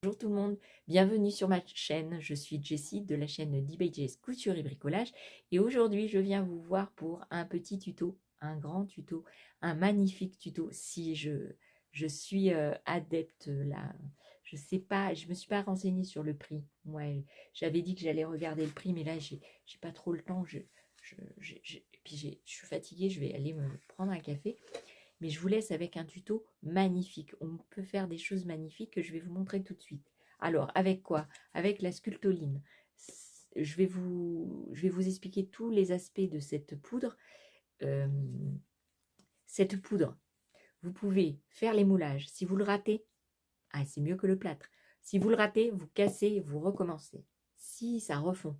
Bonjour tout le monde, bienvenue sur ma chaîne, je suis Jessie de la chaîne DBJ's Couture et Bricolage et aujourd'hui je viens vous voir pour un petit tuto, un grand tuto, un magnifique tuto. Si je suis adepte là, je sais pas, je me suis pas renseignée sur le prix. Ouais, j'avais dit que j'allais regarder le prix mais là j'ai pas trop le temps, et puis je suis fatiguée, je vais aller me prendre un café. Mais je vous laisse avec un tuto magnifique. On peut faire des choses magnifiques que je vais vous montrer tout de suite. Alors, avec quoi? Avec la sculptoline. Je vais vous expliquer tous les aspects de cette poudre. Euh, cette poudre, vous pouvez faire les moulages. Si vous le ratez, c'est mieux que le plâtre. Si vous le ratez, vous cassez, vous recommencez. Si ça refond,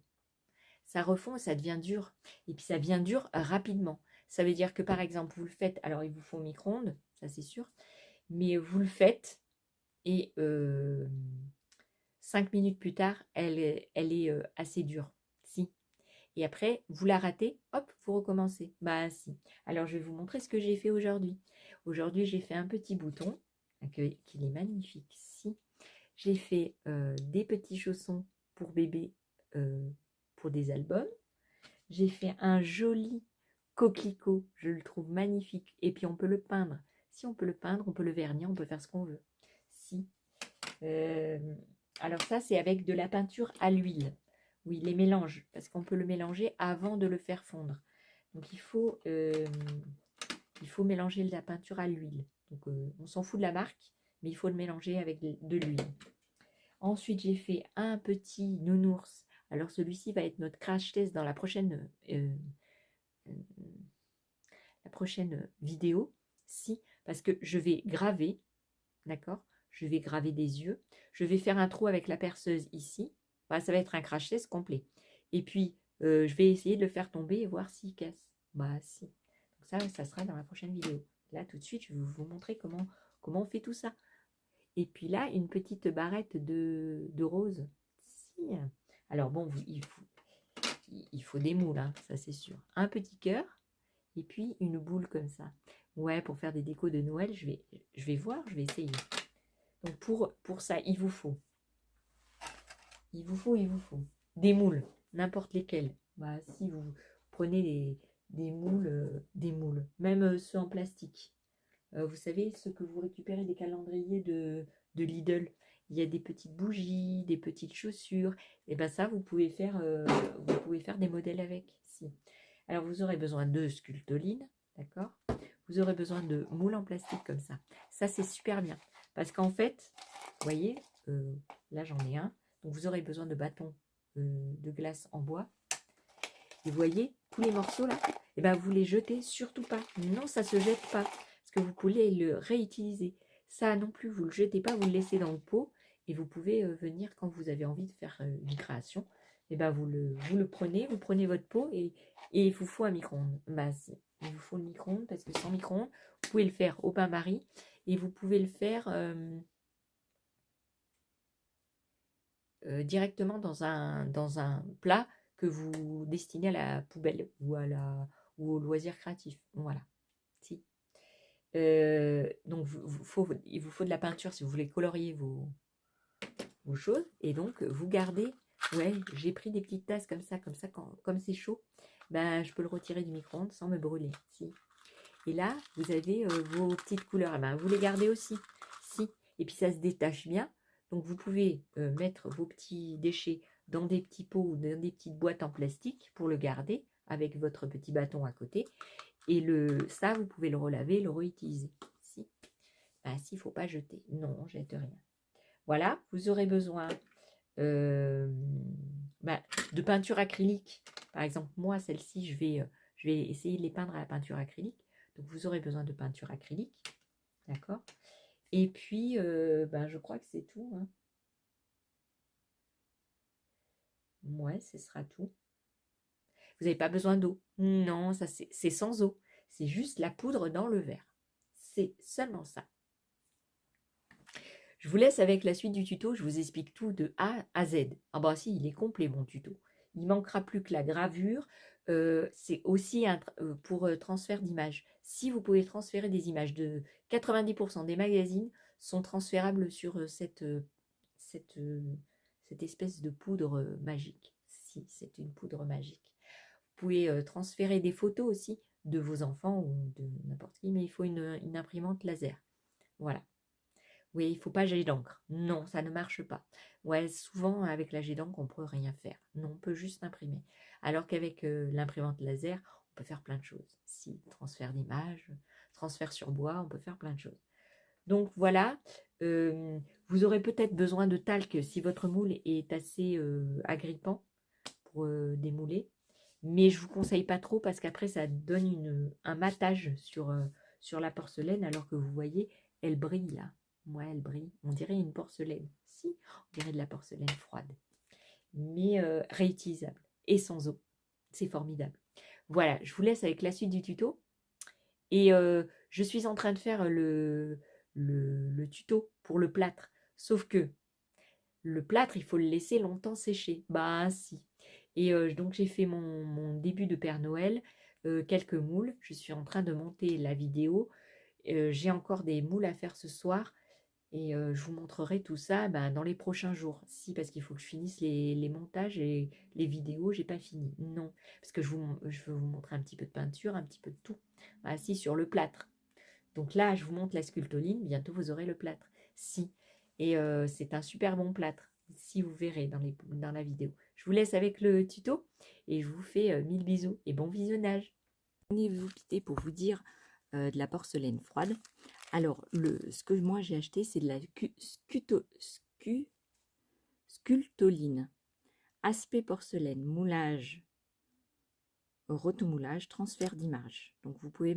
et ça devient dur. Et puis ça devient dur rapidement. Ça veut dire que par exemple, vous le faites, alors il vous faut au micro-ondes, ça c'est sûr, mais vous le faites et 5 minutes plus tard, elle est assez dure. Si. Et après, vous la ratez, hop, vous recommencez. Bah si. Alors je vais vous montrer ce que j'ai fait aujourd'hui. Aujourd'hui, j'ai fait un petit bouton, qu'il est magnifique. Si. J'ai fait des petits chaussons pour bébé pour des albums. J'ai fait un joli coquelicot, je le trouve magnifique. Et puis on peut le peindre. Si on peut le peindre, on peut le vernir, on peut faire ce qu'on veut. Si. Euh, alors ça, c'est avec de la peinture à l'huile. Oui, les mélanges, parce qu'on peut le mélanger avant de le faire fondre. Donc il faut mélanger la peinture à l'huile. Donc on s'en fout de la marque, mais il faut le mélanger avec de l'huile. Ensuite, j'ai fait un petit nounours. Alors celui-ci va être notre crash test dans la prochaine vidéo. Si, parce que je vais graver, d'accord? Je vais graver des yeux. Je vais faire un trou avec la perceuse ici. Bah, ça va être un crash test complet. Et puis, je vais essayer de le faire tomber et voir s'il casse. Bah, si. Donc ça sera dans la prochaine vidéo. Là, tout de suite, je vais vous montrer comment on fait tout ça. Et puis là, une petite barrette de rose. Si. Alors bon, il faut des moules, hein, ça c'est sûr. Un petit cœur et puis une boule comme ça. Ouais, pour faire des décos de Noël, je vais voir, je vais essayer. Donc pour ça, il vous faut des moules, n'importe lesquels. Bah, si vous prenez des moules, même ceux en plastique. Vous savez, ceux que vous récupérez des calendriers de Lidl, il y a des petites bougies, des petites chaussures. Et ben ça, vous pouvez faire des modèles avec. Si. Alors vous aurez besoin de sculptoline, d'accord? Vous aurez besoin de moules en plastique comme ça. Ça, c'est super bien. Parce qu'en fait, vous voyez, là j'en ai un. Donc vous aurez besoin de bâtons de glace en bois. Et vous voyez, tous les morceaux là, et ben vous les jetez surtout pas. Non, ça se jette pas. Parce que vous pouvez le réutiliser. Ça non plus, vous le jetez pas, vous le laissez dans le pot. Et vous pouvez venir quand vous avez envie de faire une création. Et ben vous le prenez, vous prenez votre pot et il vous faut un micro-ondes. Bah si, il vous faut le micro-ondes parce que sans micro-ondes, vous pouvez le faire au bain-marie et vous pouvez le faire directement dans un plat que vous destinez à la poubelle ou au loisir créatif. Voilà. Si. Donc, il vous faut de la peinture si vous voulez colorier vos choses. Et donc, vous gardez. Ouais, j'ai pris des petites tasses comme ça, comme c'est chaud, ben, je peux le retirer du micro-ondes sans me brûler. Si. Et là, vous avez vos petites couleurs. Ben, vous les gardez aussi. Si. Et puis, ça se détache bien. Donc, vous pouvez mettre vos petits déchets dans des petits pots ou dans des petites boîtes en plastique pour le garder avec votre petit bâton à côté. Et ça, vous pouvez le relaver, le réutiliser. Si. Ben, si, il ne faut pas jeter. Non, on ne jette rien. Voilà, vous aurez besoin de peinture acrylique. Par exemple, moi, celle-ci, je vais essayer de les peindre à la peinture acrylique. Donc, vous aurez besoin de peinture acrylique. D'accord? Et puis, je crois que c'est tout. Hein. Ouais, ce sera tout. Vous n'avez pas besoin d'eau. Non, ça c'est sans eau. C'est juste la poudre dans le verre. C'est seulement ça. Je vous laisse avec la suite du tuto. Je vous explique tout de A à Z. Ah bah si, il est complet mon tuto. Il manquera plus que la gravure. C'est aussi pour transfert d'images. Si vous pouvez transférer des images de 90% des magazines sont transférables sur cette espèce de poudre magique. Si, c'est une poudre magique. Vous pouvez transférer des photos aussi de vos enfants ou de n'importe qui, mais il faut une imprimante laser. Voilà. Oui, il ne faut pas jet d'encre. Non, ça ne marche pas. Ouais, souvent, avec la jet d'encre, on ne peut rien faire. Non, on peut juste imprimer. Alors qu'avec l'imprimante laser, on peut faire plein de choses. Si, transfert d'images, transfert sur bois, on peut faire plein de choses. Donc voilà, vous aurez peut-être besoin de talc si votre moule est assez agrippant pour démouler. Mais je ne vous conseille pas trop parce qu'après, ça donne un matage sur la porcelaine alors que vous voyez, elle brille là. Ouais, elle brille. On dirait une porcelaine. Si, on dirait de la porcelaine froide. Mais réutilisable et sans eau. C'est formidable. Voilà, je vous laisse avec la suite du tuto. Et je suis en train de faire le tuto pour le plâtre. Sauf que le plâtre, il faut le laisser longtemps sécher. Bah si. Et donc j'ai fait mon début de Père Noël, quelques moules. Je suis en train de monter la vidéo. J'ai encore des moules à faire ce soir. Et je vous montrerai tout ça dans les prochains jours. Si, parce qu'il faut que je finisse les montages et les vidéos, j'ai pas fini. Non, parce que je veux vous montrer un petit peu de peinture, un petit peu de tout. Ah si, sur le plâtre. Donc là, je vous montre la sculptoline. Bientôt, vous aurez le plâtre. Si. Et c'est un super bon plâtre. Si, vous verrez dans la vidéo. Je vous laisse avec le tuto et je vous fais 1000 bisous et bon visionnage. Vous quitter pour vous dire de la porcelaine froide. Alors, ce que moi j'ai acheté, c'est de la sculptoline. Aspect porcelaine, moulage, rotomoulage, transfert d'image. Donc, vous pouvez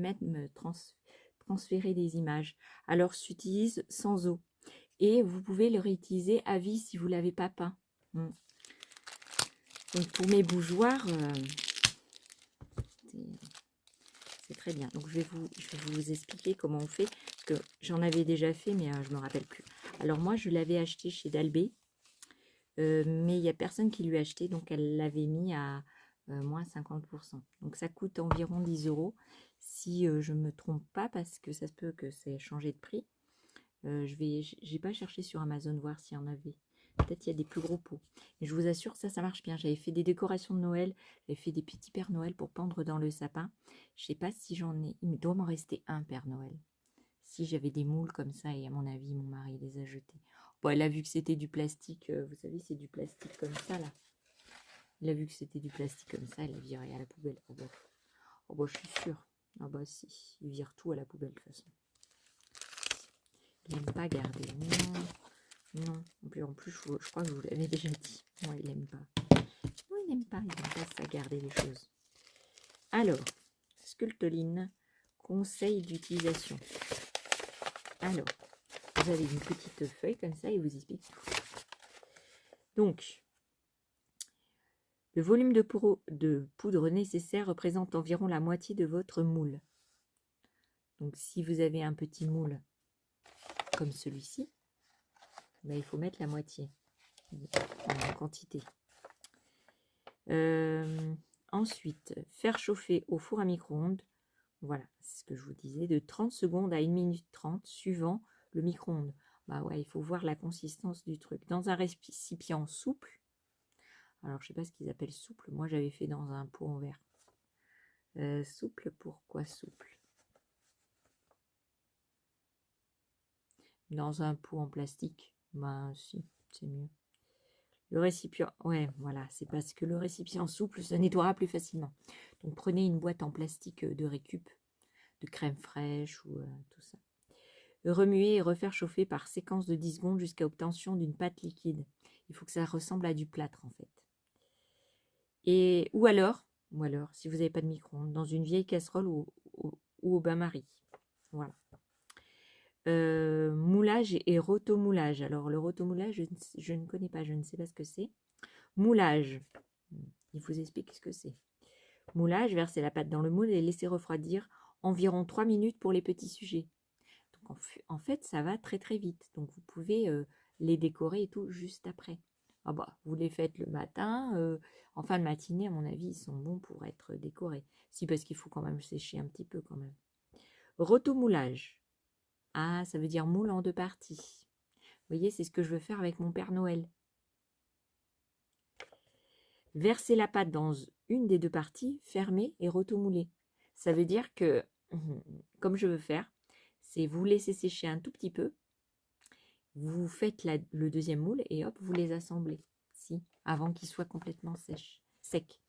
transférer des images. Alors, s'utilise sans eau. Et vous pouvez le réutiliser à vie si vous ne l'avez pas peint. Donc, pour mes bougeoirs, c'est très bien. Donc, je vais vous expliquer comment on fait. Parce que j'en avais déjà fait, mais je ne me rappelle plus. Alors, moi, je l'avais acheté chez Dalbé. Mais il n'y a personne qui lui a acheté. Donc, elle l'avait mis à moins 50%. Donc, ça coûte environ 10 € si je ne me trompe pas, parce que ça se peut que c'est changé de prix. J'ai pas cherché sur Amazon voir s'il y en avait. Peut-être il y a des plus gros pots. Et je vous assure, ça marche bien. J'avais fait des décorations de Noël. J'avais fait des petits Pères Noël pour pendre dans le sapin. Je sais pas si j'en ai. Il doit m'en rester un Père Noël. Si j'avais des moules comme ça, et à mon avis, mon mari les a jetés. Bon, elle a vu que c'était du plastique. Vous savez, c'est du plastique comme ça, là. Elle a vu que c'était du plastique comme ça. Elle a viré à la poubelle. Oh bah, je suis sûre. Ah bah si. Il vire tout à la poubelle, de toute façon. Il n'aime pas garder. Non. En plus, je crois que je vous l'avais déjà dit. Non, il n'aime pas. Non, il n'aime pas. Il n'aime pas ça garder les choses. Alors, sculptoline, conseil d'utilisation. Alors, vous avez une petite feuille comme ça et vous explique tout. Donc, le volume de poudre nécessaire représente environ la moitié de votre moule. Donc, si vous avez un petit moule comme celui-ci, il faut mettre la moitié en quantité. Ensuite, faire chauffer au four à micro-ondes. Voilà, c'est ce que je vous disais, de 30 secondes à 1 minute 30, suivant le micro-ondes. Bah ouais, il faut voir la consistance du truc. Dans un récipient souple. Alors, je sais pas ce qu'ils appellent souple. Moi, j'avais fait dans un pot en verre. Souple, pourquoi souple? Dans un pot en plastique. Ben, si, c'est mieux. Le récipient, ouais, voilà, c'est parce que le récipient souple se nettoiera plus facilement. Donc, prenez une boîte en plastique de récup, de crème fraîche ou tout ça. Remuer et refaire chauffer par séquence de 10 secondes jusqu'à obtention d'une pâte liquide. Il faut que ça ressemble à du plâtre, en fait. Ou alors, si vous n'avez pas de micro-ondes, dans une vieille casserole ou au bain-marie. Voilà. Moulage et rotomoulage. Alors, le rotomoulage, je ne connais pas, je ne sais pas ce que c'est. Moulage. Il vous explique ce que c'est. Moulage, verser la pâte dans le moule et laisser refroidir environ 3 minutes pour les petits sujets. Donc, en fait, ça va très très vite. Donc, vous pouvez les décorer et tout juste après. Ah bah, vous les faites le matin, en fin de matinée, à mon avis, ils sont bons pour être décorés. Si, parce qu'il faut quand même sécher un petit peu quand même. Rotomoulage. Ah, ça veut dire moule en 2 parties. voyez, c'est ce que je veux faire avec mon Père Noël. Versez la pâte dans une des deux parties, fermez et retourmoulez. Ça veut dire que, comme je veux faire, c'est vous laissez sécher un tout petit peu, vous faites le deuxième moule et hop, vous les assemblez, avant qu'il soit complètement sec.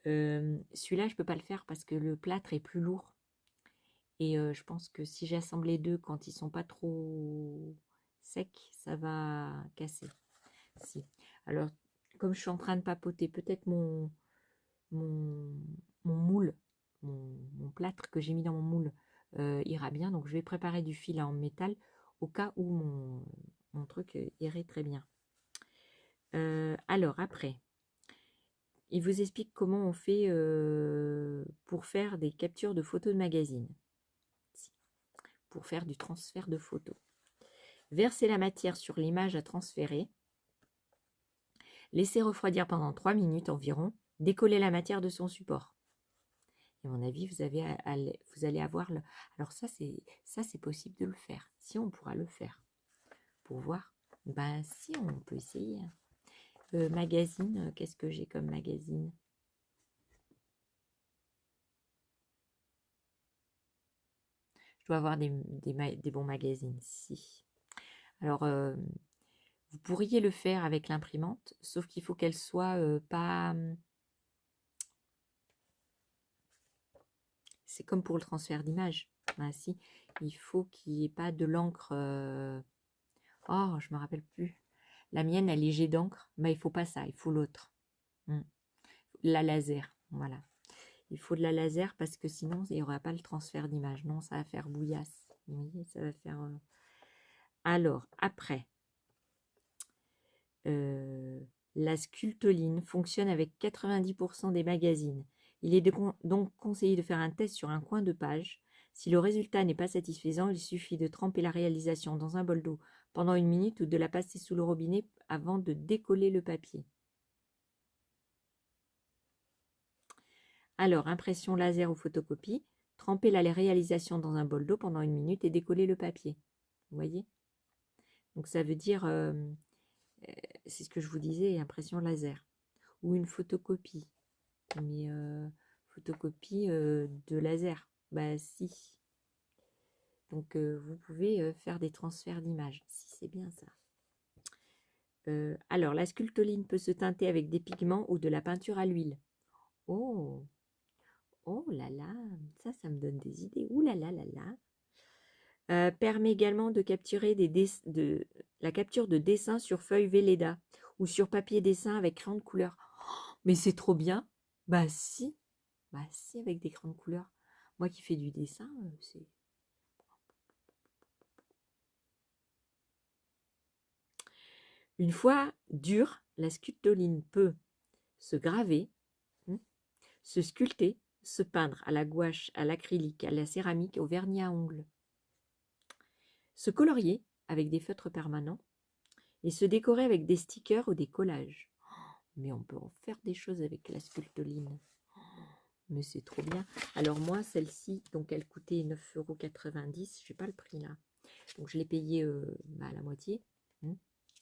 Celui-là, je ne peux pas le faire parce que le plâtre est plus lourd. Et je pense que si j'assemble les deux quand ils ne sont pas trop secs, ça va casser. Alors, comme je suis en train de papoter, peut-être mon moule, mon plâtre que j'ai mis dans mon moule ira bien. Donc, je vais préparer du fil en métal au cas où mon truc irait très bien. Alors, après, il vous explique comment on fait pour faire des captures de photos de magazine. Pour faire du transfert de photos. Versez la matière sur l'image à transférer. Laissez refroidir pendant 3 minutes environ. Décollez la matière de son support. Et à mon avis, vous allez avoir le... Alors ça, c'est possible de le faire. Si on pourra le faire. Pour voir. Ben si, on peut essayer. Magazine, qu'est-ce que j'ai comme magazine? Je dois avoir des bons magazines. Si. Alors, vous pourriez le faire avec l'imprimante, sauf qu'il faut qu'elle soit pas... C'est comme pour le transfert d'image. Ben, si, il faut qu'il n'y ait pas de l'encre... Oh, je me rappelle plus. La mienne, elle est jet d'encre. Mais il faut pas ça, il faut l'autre. La laser, voilà. Il faut de la laser parce que sinon, il n'y aura pas le transfert d'image. Non, ça va faire bouillasse. Vous voyez, ça va faire... Alors, après... la sculptoline fonctionne avec 90% des magazines. Il est donc conseillé de faire un test sur un coin de page. Si le résultat n'est pas satisfaisant, il suffit de tremper la réalisation dans un bol d'eau pendant 1 minute ou de la passer sous le robinet avant de décoller le papier. Alors, impression laser ou photocopie, trempez la réalisation dans un bol d'eau pendant 1 minute et décoller le papier. Vous voyez? Donc ça veut dire... c'est ce que je vous disais, impression laser. Ou une photocopie. Mais photocopie de laser. Bah si. Donc vous pouvez faire des transferts d'images. Si c'est bien ça. Alors la sculptoline peut se teinter avec des pigments ou de la peinture à l'huile. Oh. Oh là là. Ça me donne des idées. Ouh là là là là. Permet également de capturer la capture de dessins sur feuille Velleda ou sur papier dessin avec crayon de couleur. Oh, mais c'est trop bien. Bah si. Bah si, avec des crayons de couleur. Moi qui fais du dessin, c'est... Une fois dure, la sculptoline peut se graver, se sculpter, se peindre à la gouache, à l'acrylique, à la céramique, au vernis à ongles, se colorier avec des feutres permanents et se décorer avec des stickers ou des collages. Mais on peut en faire des choses avec la sculptoline. Mais c'est trop bien. Alors moi, celle-ci, donc elle coûtait 9,90 €. Je n'ai pas le prix là. Donc je l'ai payé à la moitié.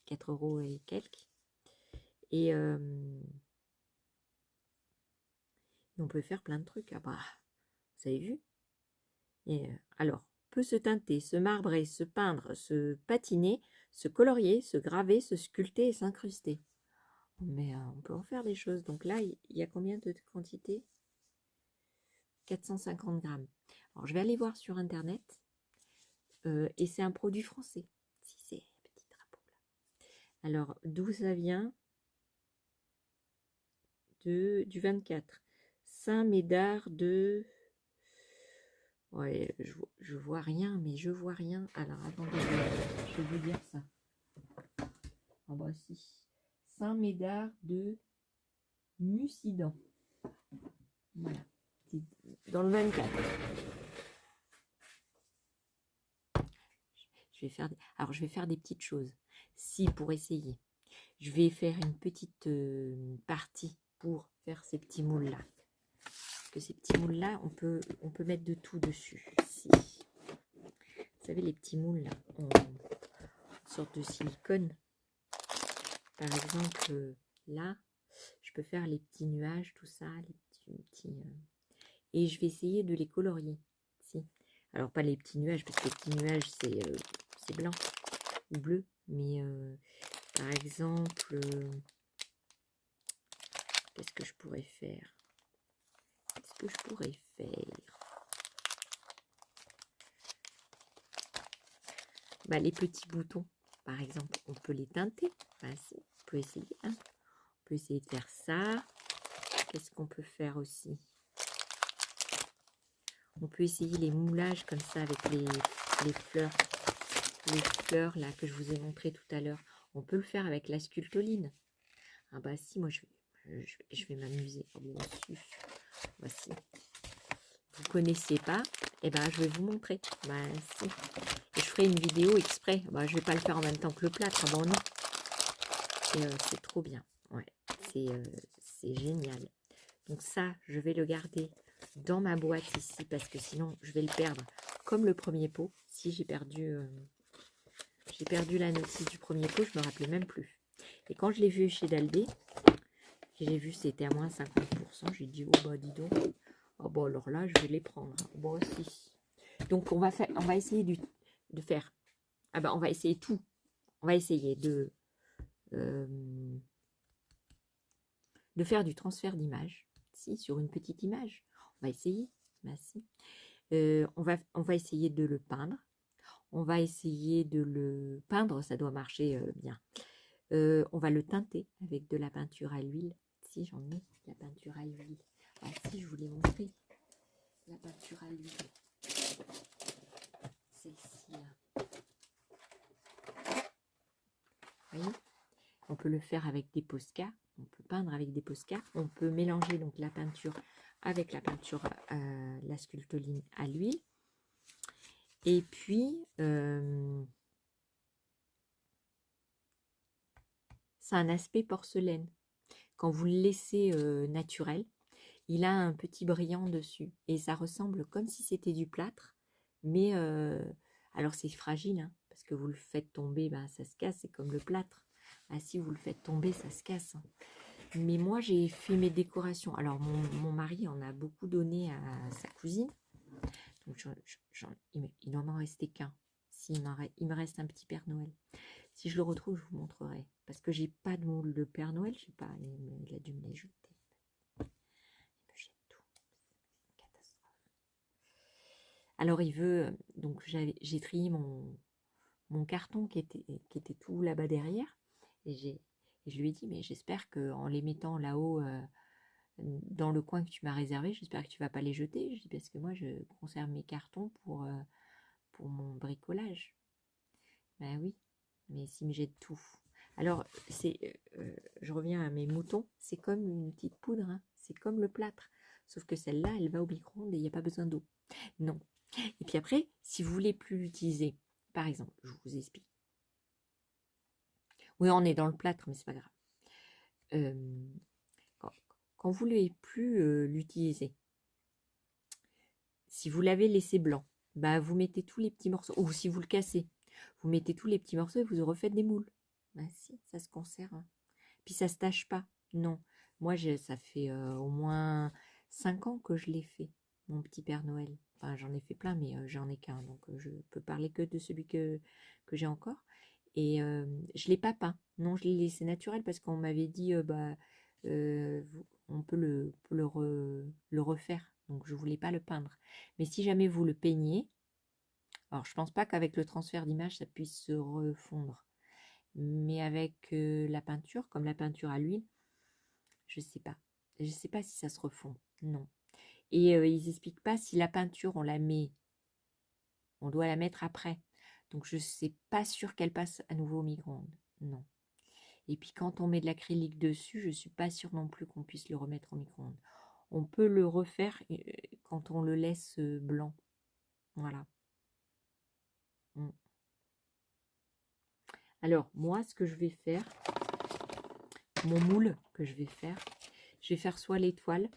4 € et quelques. Et on peut faire plein de trucs. Ah bah, vous avez vu? Et alors, peut se teinter, se marbrer, se peindre, se patiner, se colorier, se graver, se sculpter et s'incruster. Mais on peut en faire des choses. Donc là, il y a combien de quantité? 450 grammes. Alors, je vais aller voir sur Internet. Et c'est un produit français. Si c'est un petit drapeau là. Alors, d'où ça vient? Du 24. Saint-Médard de... Ouais, je vois rien, mais je vois rien. Alors, attendez, je vais vous dire ça. Ah bah si. Saint-Médard de Mussidan. Voilà. C'est dans le 24. Alors, je vais faire des petites choses. Si, pour essayer. Je vais faire une petite partie pour faire ces petits moules-là. Parce que ces petits moules-là, on peut mettre de tout dessus. Si. Vous savez, les petits moules, là. sorte de silicone. Par exemple, là, je peux faire les petits nuages, tout ça, les petits et je vais essayer de les colorier. Si. Alors, pas les petits nuages, parce que les petits nuages, c'est blanc ou bleu. Mais, par exemple, qu'est-ce que je pourrais faire? Qu'est-ce que je pourrais faire? Bah, les petits boutons, par exemple, on peut les teinter. Bah, si, on peut essayer. Hein. On peut essayer de faire ça. Qu'est-ce qu'on peut faire aussi? On peut essayer les moulages comme ça avec les fleurs. Les fleurs là que je vous ai montré tout à l'heure. On peut le faire avec la sculptoline. Ah bah si, moi je vais m'amuser. Oh, voici. Vous connaissez pas? Eh ben je vais vous montrer. Bah si. Et je ferai une vidéo exprès. Bah je vais pas le faire en même temps que le plâtre. Ah bon non. C'est trop bien. Ouais. C'est génial. Donc ça, je vais le garder dans ma boîte ici parce que sinon je vais le perdre comme le premier pot. Si j'ai perdu la notice du premier pot, je me rappelais même plus. Et quand je l'ai vu chez Dalbé, j'ai vu c'était à moins 50%, j'ai dit oh bah dis donc, oh bah alors là je vais les prendre. Bon si. Donc on va essayer de faire. Ah bah on va essayer tout. On va essayer de faire du transfert d'image. Si, sur une petite image. On va essayer. Bah, si. On va essayer de le peindre. On va essayer de le peindre, ça doit marcher bien. On va le teinter avec de la peinture à l'huile. Si, j'en ai, la peinture à l'huile. Ah si, je vous l'ai montré. La peinture à l'huile. Celle-ci, là. Vous voyez? On peut le faire avec des Posca. On peut peindre avec des Posca. On peut mélanger donc la peinture avec la peinture, la sculptoline à l'huile. Et puis, c'est un aspect porcelaine. Quand vous le laissez naturel, il a un petit brillant dessus. Et ça ressemble comme si c'était du plâtre. Mais, alors c'est fragile, hein, parce que vous le faites tomber, ben, ça se casse. C'est comme le plâtre. Ah, si vous le faites tomber, ça se casse. Hein. Mais moi, j'ai fait mes décorations. Alors, mon mari en a beaucoup donné à sa cousine. Donc, il n'en restait qu'un. Il me reste un petit Père Noël. Si je le retrouve, je vous montrerai. Parce que j'ai pas de moule de Père Noël. Je sais pas, il a dû me les jeter. Il me jette tout. C'est une catastrophe. Alors, il veut... Donc, j'ai trié mon carton qui était tout là-bas derrière. Et je lui ai dit, mais j'espère qu'en les mettant là-haut... dans le coin que tu m'as réservé, j'espère que tu vas pas les jeter. Je dis parce que moi je conserve mes cartons pour mon bricolage. Ben oui, mais s'ils me jettent tout. Alors je reviens à mes moutons, c'est comme une petite poudre, hein. C'est comme le plâtre, sauf que celle-là elle va au micro-ondes et il n'y a pas besoin d'eau. Non. Et puis après, si vous voulez plus l'utiliser, par exemple, je vous explique. Oui, on est dans le plâtre, mais c'est pas grave. Quand vous ne voulez plus l'utiliser, si vous l'avez laissé blanc, bah vous mettez tous les petits morceaux, ou si vous le cassez, vous mettez tous les petits morceaux et vous refaites des moules. Bah si, ça se conserve. Puis ça se tâche pas. Non. Moi, ça fait au moins 5 ans que je l'ai fait, mon petit Père Noël. Enfin, j'en ai fait plein, mais j'en ai qu'un. Donc, je peux parler que de celui que j'ai encore. Et je l'ai pas peint. Non, je l'ai laissé naturel parce qu'on m'avait dit, on peut le refaire. Donc, je voulais pas le peindre. Mais si jamais vous le peignez, alors je pense pas qu'avec le transfert d'image, ça puisse se refondre. Mais avec la peinture, comme la peinture à l'huile, je sais pas. Je sais pas si ça se refond. Non. Et ils expliquent pas si la peinture, on doit la mettre après. Donc je sais pas sûr qu'elle passe à nouveau au micro-ondes. Non. Et puis quand on met de l'acrylique dessus, je suis pas sûre non plus qu'on puisse le remettre au micro-ondes. On peut le refaire quand on le laisse blanc. Voilà. Alors, moi, ce que je vais faire, mon moule que je vais faire soit l'étoile,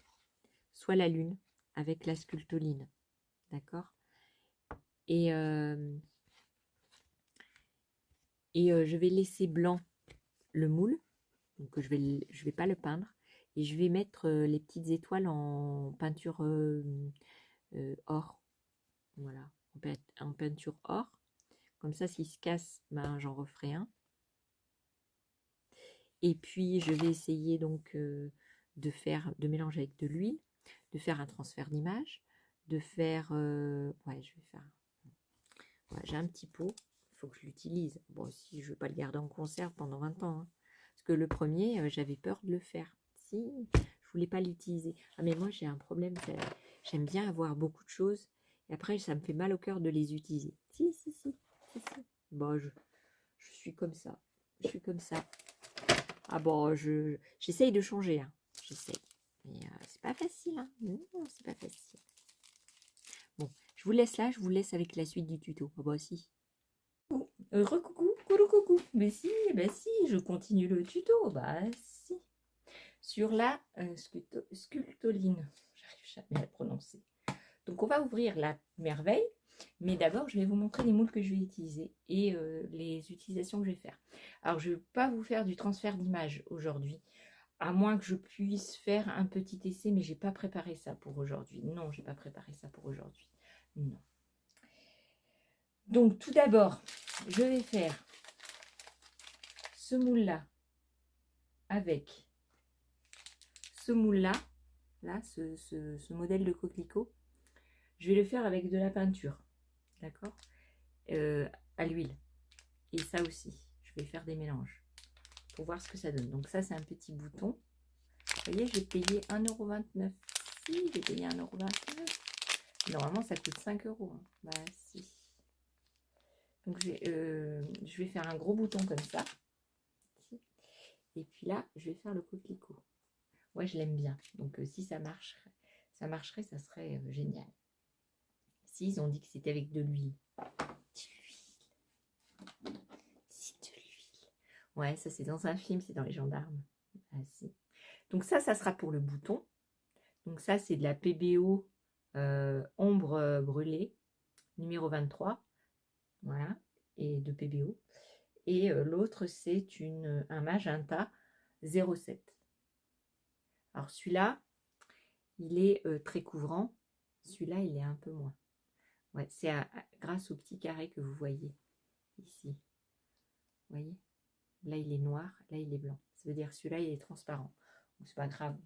soit la lune, avec la sculptoline. D'accord? Et Et je vais laisser blanc le moule. Donc je vais pas le peindre. Et je vais mettre les petites étoiles en peinture or. Voilà, en peinture or. Comme ça, s'il se casse, ben, j'en referai un. Et puis, je vais essayer donc de mélanger avec de l'huile, de faire un transfert d'image, de faire... ouais, je vais faire... Ouais, j'ai un petit pot, il faut que je l'utilise. Bon, si je ne veux pas le garder en conserve pendant 20 ans. Hein. Parce que le premier, j'avais peur de le faire. Si, je voulais pas l'utiliser. Ah, mais moi, j'ai un problème. J'aime bien avoir beaucoup de choses. Et après, ça me fait mal au cœur de les utiliser. Si. Bon, je suis comme ça. Je suis comme ça. Ah bon, j'essaye de changer. Hein. J'essaye. Mais c'est pas facile. Hein. Non, c'est pas facile. Bon, je vous laisse là. Je vous laisse avec la suite du tuto. Ah bah si. Recoucou, coucou. Mais si, je continue le tuto. Bah si. Sur la sculptoline. J'arrive jamais à le prononcer. Donc on va ouvrir la merveille. Mais d'abord, je vais vous montrer les moules que je vais utiliser et les utilisations que je vais faire. Alors, je ne vais pas vous faire du transfert d'image aujourd'hui, à moins que je puisse faire un petit essai, mais je n'ai pas préparé ça pour aujourd'hui. Non, je n'ai pas préparé ça pour aujourd'hui. Non. Donc, tout d'abord, je vais faire ce moule-là avec ce moule-là, ce modèle de coquelicot. Je vais le faire avec de la peinture, d'accord, à l'huile. Et ça aussi, je vais faire des mélanges pour voir ce que ça donne. Donc ça, c'est un petit bouton. Vous voyez, j'ai payé 1,29 €. Si, j'ai payé 1,29 €. Normalement, ça coûte 5 €. Hein. Bah si. Donc je vais faire un gros bouton comme ça. Et puis là, je vais faire le coquelicot. Moi, je l'aime bien. Donc si ça marcherait, ça serait génial. Si, ils ont dit que c'était avec de l'huile. Ouais, ça c'est dans un film, c'est dans Les Gendarmes. Ah, si. Donc ça sera pour le bouton. Donc ça, c'est de la PBO ombre brûlée, numéro 23. Voilà, et de PBO. Et l'autre, c'est un magenta 07. Alors celui-là, il est très couvrant. Celui-là, il est un peu moins. Ouais, c'est grâce au petit carré que vous voyez ici. Vous voyez? Là, il est noir, là, il est blanc. Ça veut dire celui-là, il est transparent. Donc, c'est pas grave.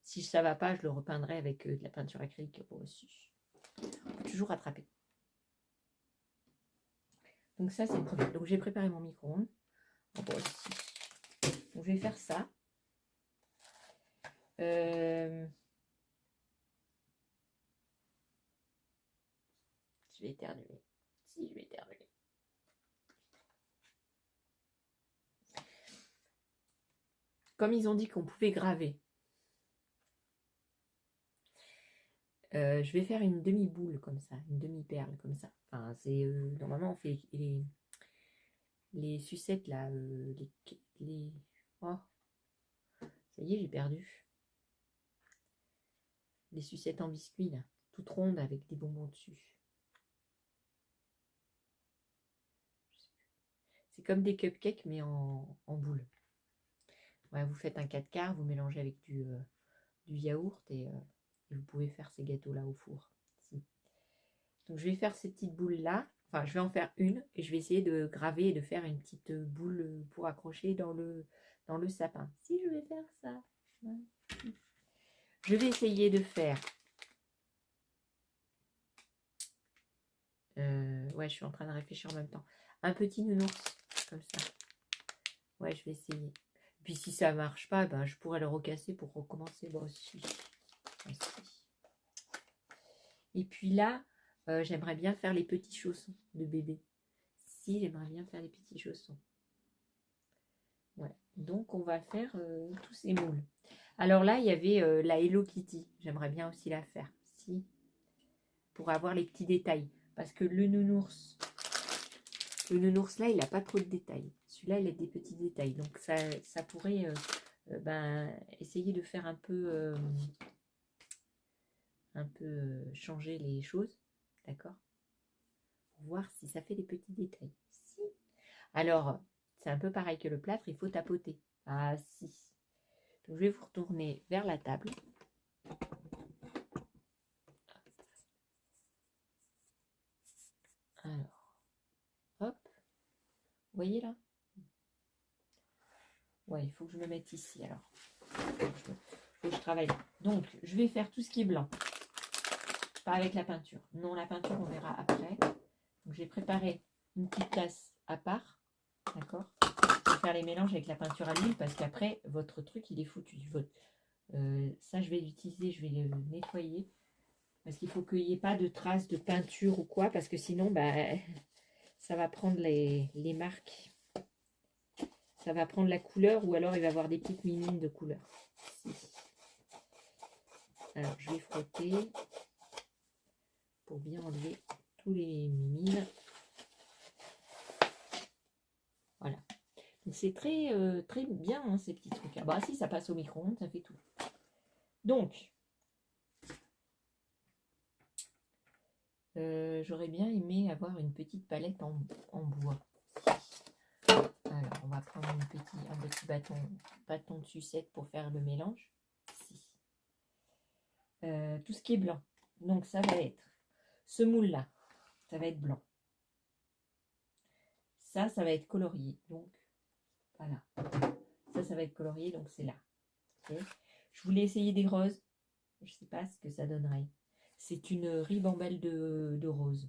Si ça va pas, je le repeindrai avec de la peinture acrylique aussi. On peut toujours rattraper. Donc ça, c'est le premier. Donc, j'ai préparé mon micro-ondes. Donc, je vais faire ça. Je vais éternuer. Si, je vais éternuer. Comme ils ont dit qu'on pouvait graver, je vais faire une demi-boule comme ça, une demi-perle comme ça. Enfin, c'est normalement on fait les sucettes là, oh, ça y est, j'ai perdu. Les sucettes en biscuit là, toutes rondes avec des bonbons dessus. C'est comme des cupcakes mais en boule. Ouais, vous faites un 4/4, vous mélangez avec du yaourt et vous pouvez faire ces gâteaux là au four. Si. Donc je vais faire ces petites boules là. Enfin, je vais en faire une et je vais essayer de graver et de faire une petite boule pour accrocher dans le sapin. Si, je vais faire ça. Ouais. Je vais essayer de faire... ouais, je suis en train de réfléchir en même temps. Un petit nounours, comme ça. Ouais, je vais essayer. Puis si ça marche pas, ben, je pourrais le recasser pour recommencer. Bon, si. Et puis là, j'aimerais bien faire les petits chaussons de bébé. Si, j'aimerais bien faire les petits chaussons. Ouais. Donc, on va faire tous ces moules. Alors là, il y avait la Hello Kitty. J'aimerais bien aussi la faire. Si. Pour avoir les petits détails. Parce que le nounours là, il n'a pas trop de détails. Celui-là, il a des petits détails. Donc, ça pourrait essayer de faire un peu changer les choses. D'accord? Pour voir si ça fait des petits détails. Si. Alors, c'est un peu pareil que le plâtre, il faut tapoter. Ah si. Donc, je vais vous retourner vers la table. Alors, hop. Vous voyez là? Ouais, il faut que je me mette ici alors. Il faut que je travaille. Donc, je vais faire tout ce qui est blanc. Pas avec la peinture. Non, la peinture, on verra après. Donc, j'ai préparé une petite tasse à part. D'accord? Je vais faire les mélanges avec la peinture à l'huile parce qu'après, votre truc, il est foutu. Ça, je vais l'utiliser, je vais le nettoyer. Parce qu'il faut qu'il n'y ait pas de traces de peinture ou quoi. Parce que sinon, bah, ça va prendre les marques. Ça va prendre la couleur ou alors il va y avoir des petites mimines de couleur. Alors, je vais frotter pour bien enlever tous les mimines. Voilà. C'est très, très bien, hein, ces petits trucs. Ah bah si, ça passe au micro-ondes, ça fait tout. Donc, j'aurais bien aimé avoir une petite palette en bois. Alors, on va prendre un petit bâton de sucette pour faire le mélange. Tout ce qui est blanc. Donc, ça va être ce moule-là. Ça va être blanc. Ça va être colorié. Donc, voilà. Ça va être colorié. Donc, c'est là. Okay. Je voulais essayer des roses. Je ne sais pas ce que ça donnerait. C'est une ribambelle de roses.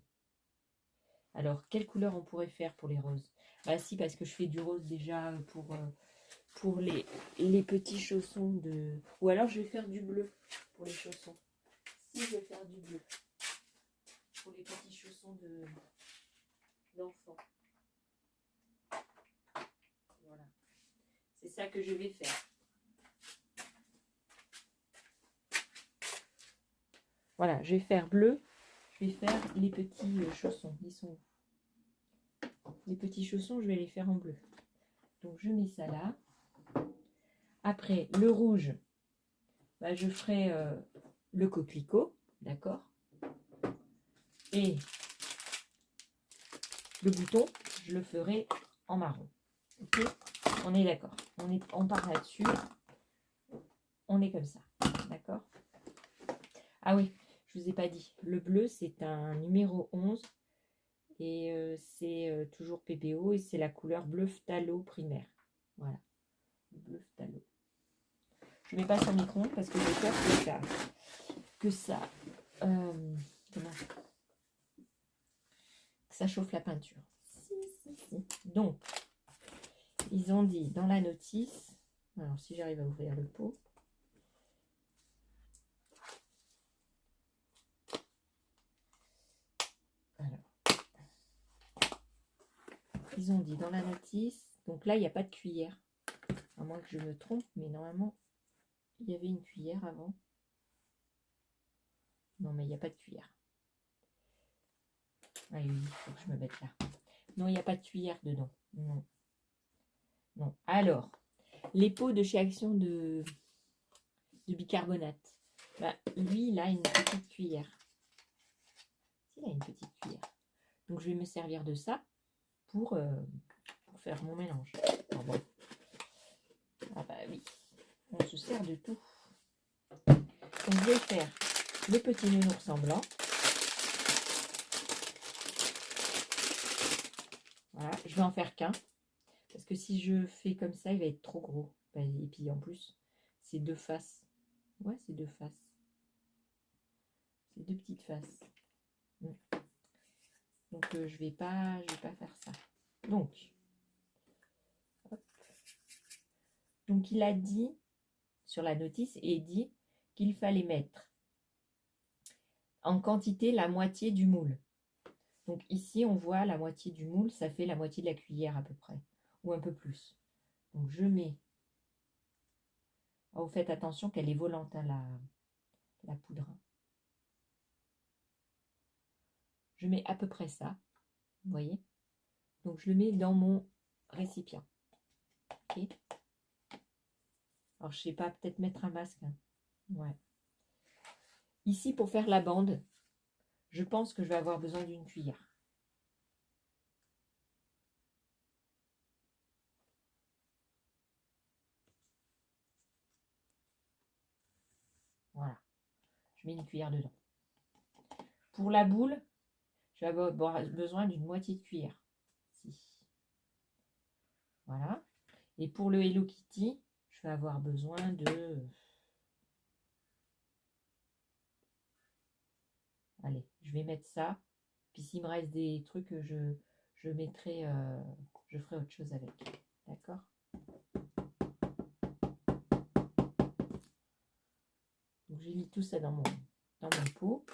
Alors, quelle couleur on pourrait faire pour les roses? Bah si, parce que je fais du rose déjà pour les petits chaussons de... Ou alors, je vais faire du bleu pour les chaussons. Si, je vais faire du bleu pour les petits chaussons d'enfants. Voilà. C'est ça que je vais faire. Voilà, je vais faire bleu. Je vais faire les petits chaussons. Ils sont où? Les petits chaussons, je vais les faire en bleu. Donc, je mets ça là. Après, le rouge, bah, je ferai le coquelicot. D'accord? Et le bouton, je le ferai en marron. Ok? On est d'accord. On part là-dessus. On est comme ça. D'accord? Ah oui, je vous ai pas dit. Le bleu, c'est un numéro 11. Et c'est toujours PPO. Et c'est la couleur bleu phthalo primaire. Voilà. Le bleu phthalo. Je ne mets pas sur le micro parce que j'ai peur que ça chauffe la peinture. Donc, ils ont dit dans la notice, alors si j'arrive à ouvrir le pot, alors, ils ont dit dans la notice, donc là il n'y a pas de cuillère, à moins que je me trompe, mais normalement il y avait une cuillère avant. Non, mais il n'y a pas de cuillère. Ah oui, il faut que je me mette là. Non, il n'y a pas de cuillère dedans. Non. Non. Alors, les pots de chez Action de bicarbonate. Bah, lui, il a une petite cuillère. Il a une petite cuillère. Donc, je vais me servir de ça pour faire mon mélange. Ah, bon. Ah bah oui, on se sert de tout. Donc, je vais faire le petit nounours en blanc. Voilà, je vais en faire qu'un. Parce que si je fais comme ça, il va être trop gros. Et puis en plus, c'est deux faces. Ouais, c'est deux faces. C'est deux petites faces. Donc je vais pas faire ça. Donc il a dit sur la notice et dit qu'il fallait mettre en quantité la moitié du moule. Donc ici on voit la moitié du moule, ça fait la moitié de la cuillère à peu près, ou un peu plus. Donc je mets. Oh, faites attention qu'elle est volante à la poudre. Je mets à peu près ça, vous voyez. Donc je le mets dans mon récipient. Ok. Alors je sais pas, peut-être mettre un masque. Hein. Ouais. Ici pour faire la bande, je pense que je vais avoir besoin d'une cuillère. je mets une cuillère dedans. Pour la boule, je vais avoir besoin d'une moitié de cuillère. Ici. Voilà. Et pour le Hello Kitty, je vais avoir besoin de... Allez, je vais mettre ça. Puis s'il me reste des trucs, je mettrai... je ferai autre chose avec. D'accord? Donc j'ai mis tout ça dans mon pot.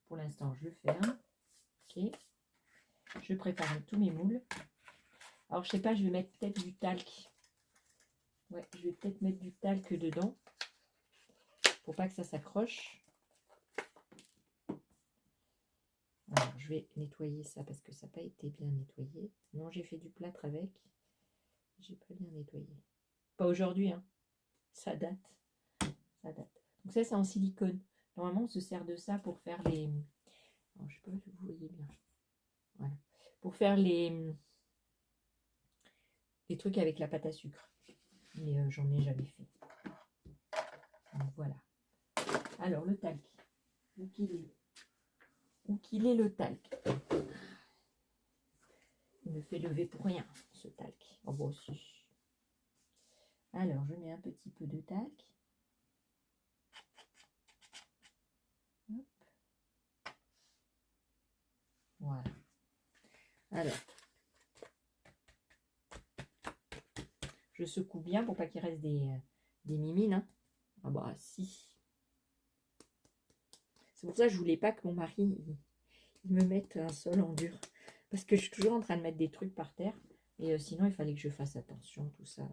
Pour l'instant, je le ferme. Ok. Je prépare tous mes moules. Alors, je sais pas, je vais mettre peut-être du talc. Ouais, je vais peut-être mettre du talc dedans. Pour pas que ça s'accroche. Alors, je vais nettoyer ça parce que ça n'a pas été bien nettoyé. Non, j'ai fait du plâtre avec. J'ai pas bien nettoyé. Pas aujourd'hui, hein. Ça date. Ça date. Donc ça, c'est en silicone. Normalement, on se sert de ça pour faire les... Alors, je sais pas si vous voyez bien. Voilà. Pour faire les trucs avec la pâte à sucre. Mais j'en ai jamais fait. Donc voilà. Alors, le talc. Où qu'il est? Où qu'il est le talc? Il me fait lever pour rien, ce talc. Oh bon, si. Alors, je mets un petit peu de talc. Hop. Voilà. Alors, je secoue bien pour pas qu'il reste des mimines. Hein. Ah bah si. C'est pour ça que je voulais pas que mon mari il me mette un sol en dur. Parce que je suis toujours en train de mettre des trucs par terre. Et sinon, il fallait que je fasse attention, tout ça.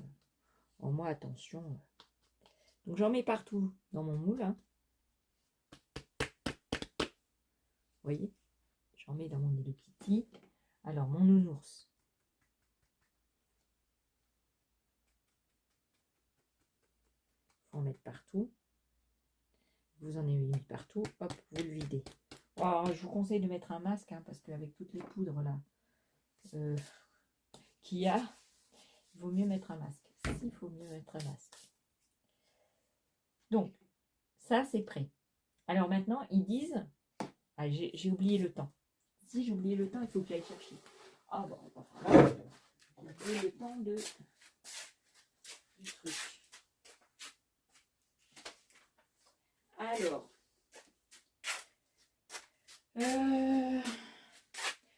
En moi, attention. Donc, j'en mets partout dans mon moule. Hein. Vous voyez? J'en mets dans mon Hello Kitty. Alors, mon nounours. Faut en mettre partout. Vous en avez mis partout. Hop, vous le videz. Oh, je vous conseille de mettre un masque, hein, parce qu'avec toutes les poudres là qu'il y a, il vaut mieux mettre un masque. Il faut mieux mettre un masque. Donc, ça c'est prêt. Alors maintenant, ils disent... Ah, j'ai oublié le temps. Si j'ai oublié le temps, il faut que j'aille chercher. Ah bon, voilà. J'ai oublié le temps du truc. Alors,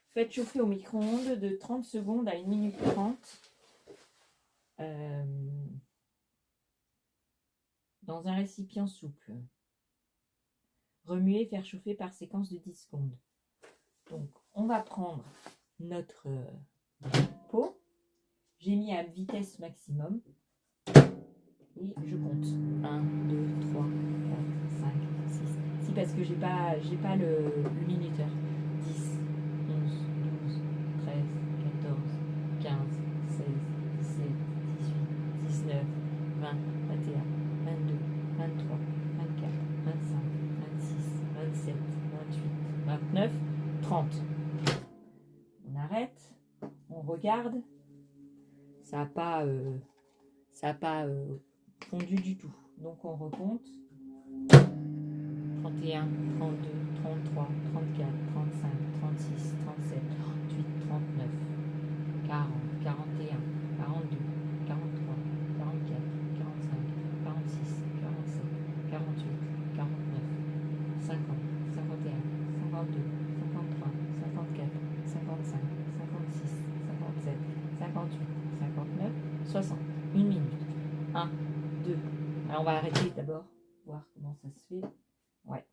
faites chauffer au micro-ondes de 30 secondes à 1 minute 30. Dans un récipient souple. Remuer, faire chauffer par séquence de 10 secondes. Donc, on va prendre notre pot. J'ai mis à vitesse maximum. Et je compte. 1, 2, 3, 4, 5, 6. Si, parce que j'ai pas le minuteur. 10, 11, 12, 13, 14, 15, 16, 17, 18, 19, 20, 21, 22, 23, 24, 25, 26, 27, 28, 29, 30. On arrête. On regarde. Ça n'a pas... fondu du tout. Donc on recompte. 31, 32, 33, 34, 35, 36, 37, 38, 39, 40, 41, 42, 43, 44, 45, 46, 47, 48, 49, 50, 51, 52, 53, 54, 55, 56, 57, 58, 59, 60. 1 minute. 1, 2. Alors on va arrêter d'abord, voir comment ça se fait. Ouais.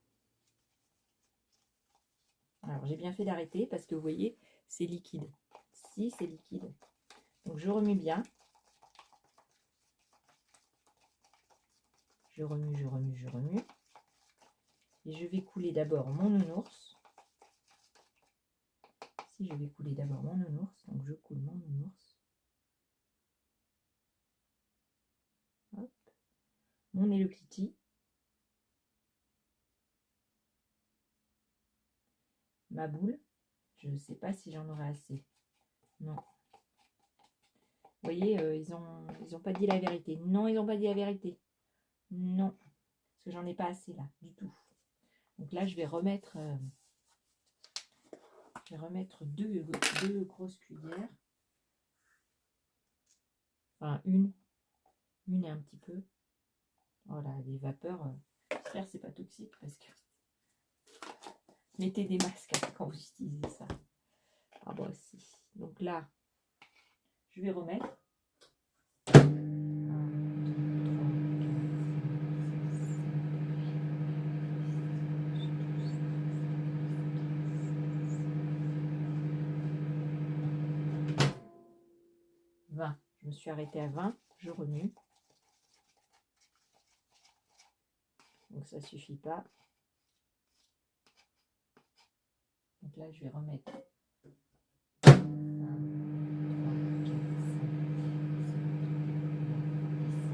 Alors j'ai bien fait d'arrêter parce que vous voyez, c'est liquide. Si, c'est liquide. Donc je remue bien. Je remue, je remue, je remue. Et je vais couler d'abord mon nounours. Si, je vais couler d'abord mon nounours. Donc je coule mon nounours. Hop. Mon Hello Kitty. Ma boule. Je ne sais pas si j'en aurai assez. Non. Vous voyez, ils ont pas dit la vérité. Non, ils n'ont pas dit la vérité. Non, parce que j'en ai pas assez là, du tout. Donc là, je vais remettre deux grosses cuillères. Enfin, une et un petit peu. Voilà, les vapeurs. J'espère que c'est pas toxique parce que mettez des masques quand vous utilisez ça. Ah bah si. Donc là, je vais remettre. 1, 2, 3, 4, 20. Je me suis arrêtée à 20. Je remue. Donc ça suffit pas. Donc là, je vais remettre 1, 2, 3, 4, 5,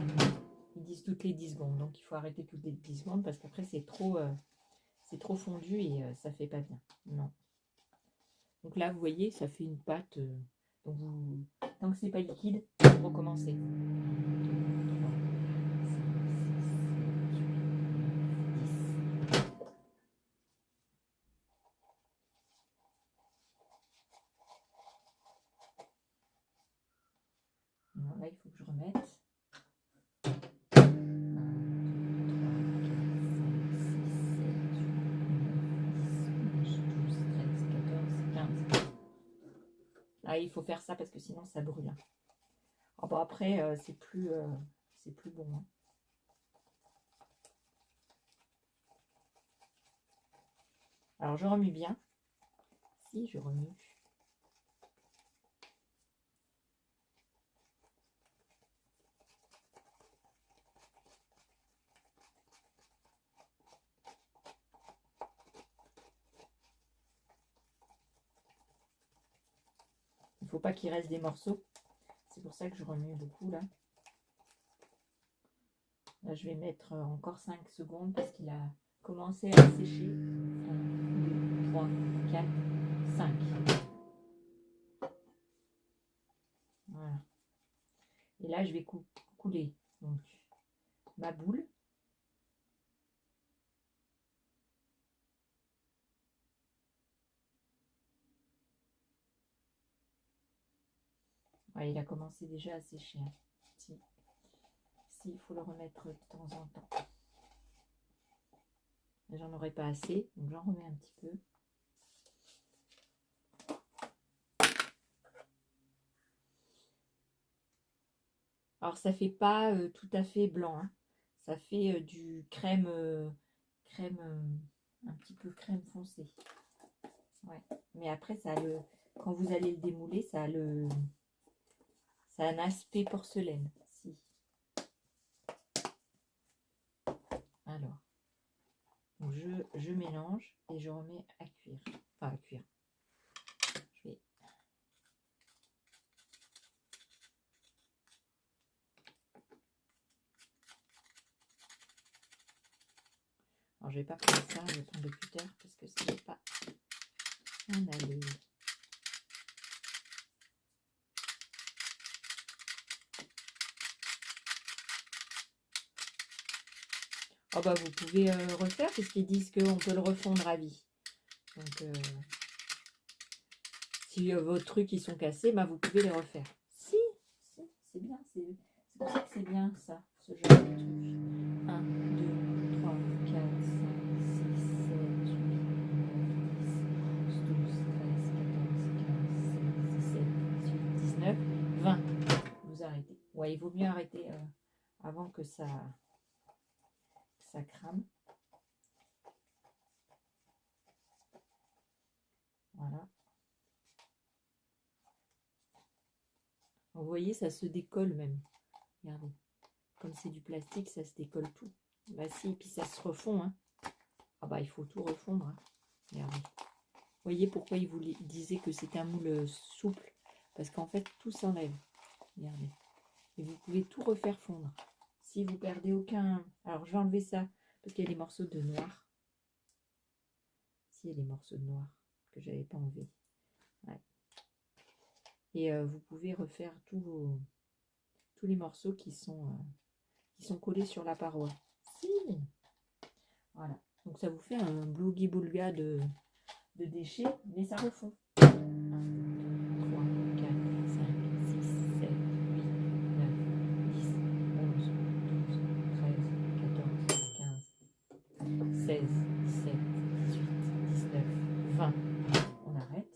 6, 7. Ils disent toutes les 10 secondes. Donc il faut arrêter toutes les 10 secondes parce qu'après c'est trop fondu et ça fait pas bien. Non. Donc là, vous voyez, ça fait une pâte. Donc tant que c'est pas liquide, vous recommencez. 1, 2, 3, 4, 5, 6, 7, 8, 9, 10. Là, il faut que je remette. 1, 2, 3, 4, 5, 6, 7, 8, 9, 10, 11, 12, 13, 14, 15. Ah, il faut faire ça parce que sinon ça brûle. Oh, bon, après, c'est plus bon. Hein. Alors, je remue bien. Si, je remue. Il ne faut pas qu'il reste des morceaux. C'est pour ça que je remue beaucoup là. Là, je vais mettre encore 5 secondes parce qu'il a commencé à sécher. 1, 2, 3, 4, 5. Voilà. Et là, je vais couler donc, ma boule. Ouais, il a commencé déjà à sécher. Hein. Si, il faut le remettre de temps en temps. J'en aurai pas assez, donc j'en remets un petit peu. Alors ça fait pas tout à fait blanc, hein. Ça fait du crème, un petit peu crème foncée. Ouais. Mais après quand vous allez le démouler, ça a un aspect porcelaine. Si. Alors, donc je mélange et je remets à cuire. Enfin à cuire. Je vais Alors, je vais pas prendre ça, je vais prendre le cutter parce que ça ne va pas en aller. Oh bah, vous pouvez refaire puisqu'ils disent qu'on peut le refondre à vie. Donc, si vos trucs ils sont cassés, bah, vous pouvez les refaire. Si, c'est bien. C'est pour ça que c'est bien ça, ce genre de truc. 1, 2, 3, 4, 5, 6, 7, 8, 9, 10, 11, 12, 13, 14, 15, 16, 17, 18, 19, 20. Vous arrêtez. Ouais, il vaut mieux arrêter avant que ça crame. Voilà. Vous voyez, ça se décolle même. Regardez. Comme c'est du plastique, ça se décolle tout. Bah si, et puis ça se refond. Hein. Ah bah il faut tout refondre. Hein. Regardez. Vous voyez pourquoi il vous disait que c'était un moule souple? Parce qu'en fait, tout s'enlève. Regardez. Et vous pouvez tout refaire fondre. Si vous perdez aucun... Alors je vais enlever ça, parce qu'il y a des morceaux de noir. Si, il y a des morceaux de noir que je n'avais pas enlevés. Ouais. Et vous pouvez refaire tous les morceaux qui sont qui sont collés sur la paroi. Si. Voilà. Donc ça vous fait un blougi-boulga de déchets, mais ça refond. 1, 2, 3, 4, 5, 6, 7, 8, 9, 10, 11, 12, 13, 14, 15, 16, 17, 18, 19, 20. On arrête.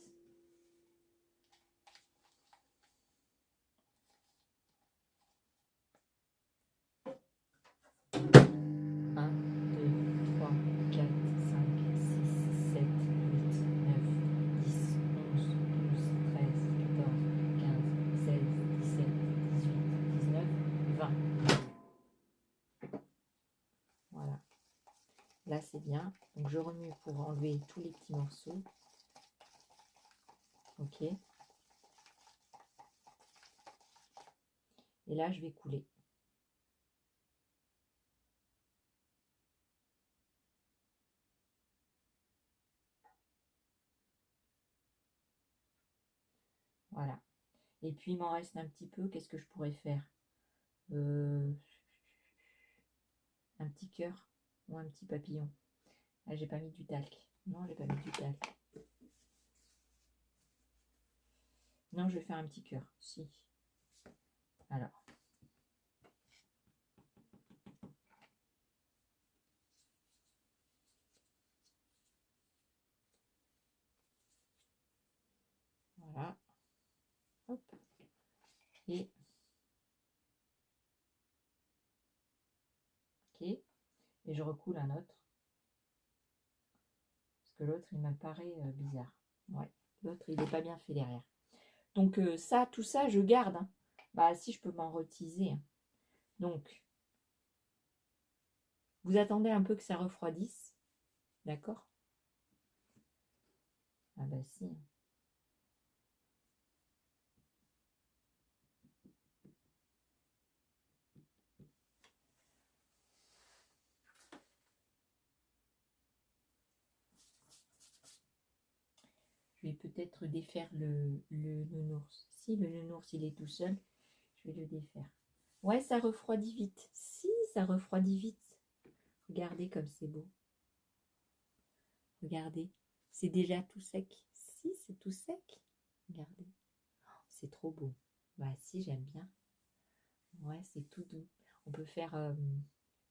Là, c'est bien. Donc, je remue pour enlever tous les petits morceaux. Ok. Et là, je vais couler. Voilà. Et puis, il m'en reste un petit peu. Qu'est-ce que je pourrais faire? Un petit cœur ou un petit papillon. Ah, j'ai pas mis du talc. Non, j'ai pas mis du talc. Non, je vais faire un petit cœur. Si. Alors. Voilà. Hop. Et. Ok. Et je recoule un autre. Parce que l'autre, il me paraît bizarre. Ouais. L'autre, il n'est pas bien fait derrière. Donc, ça, tout ça, je garde. Hein. Bah, si, je peux m'en retiser. Hein. Donc, vous attendez un peu que ça refroidisse. D'accord? Ah bah si. Je vais peut-être défaire le nounours. Si le nounours, il est tout seul, je vais le défaire. Ouais, ça refroidit vite. Si, ça refroidit vite. Regardez comme c'est beau. Regardez. C'est déjà tout sec. Si, c'est tout sec. Regardez. Oh, c'est trop beau. Bah si, j'aime bien. Ouais, c'est tout doux. On peut faire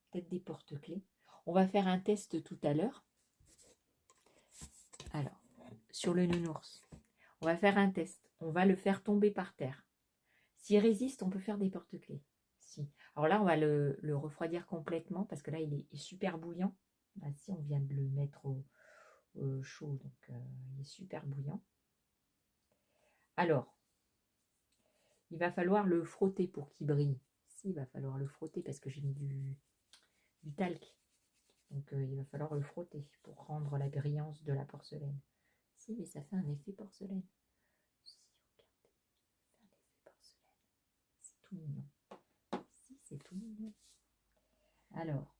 peut-être des porte-clés. On va faire un test tout à l'heure. Alors, sur le nounours. On va faire un test. On va le faire tomber par terre. S'il résiste, on peut faire des porte-clés. Si. Alors là, on va le refroidir complètement parce que là, il est super bouillant. Bah, si, on vient de le mettre au chaud, donc il est super bouillant. Alors, il va falloir le frotter pour qu'il brille. Si, il va falloir le frotter parce que j'ai mis du talc. Donc, il va falloir le frotter pour rendre la brillance de la porcelaine. Si, mais ça fait un effet porcelaine. Si, regardez, ça fait un effet porcelaine. C'est tout mignon. Si, c'est tout mignon. Alors,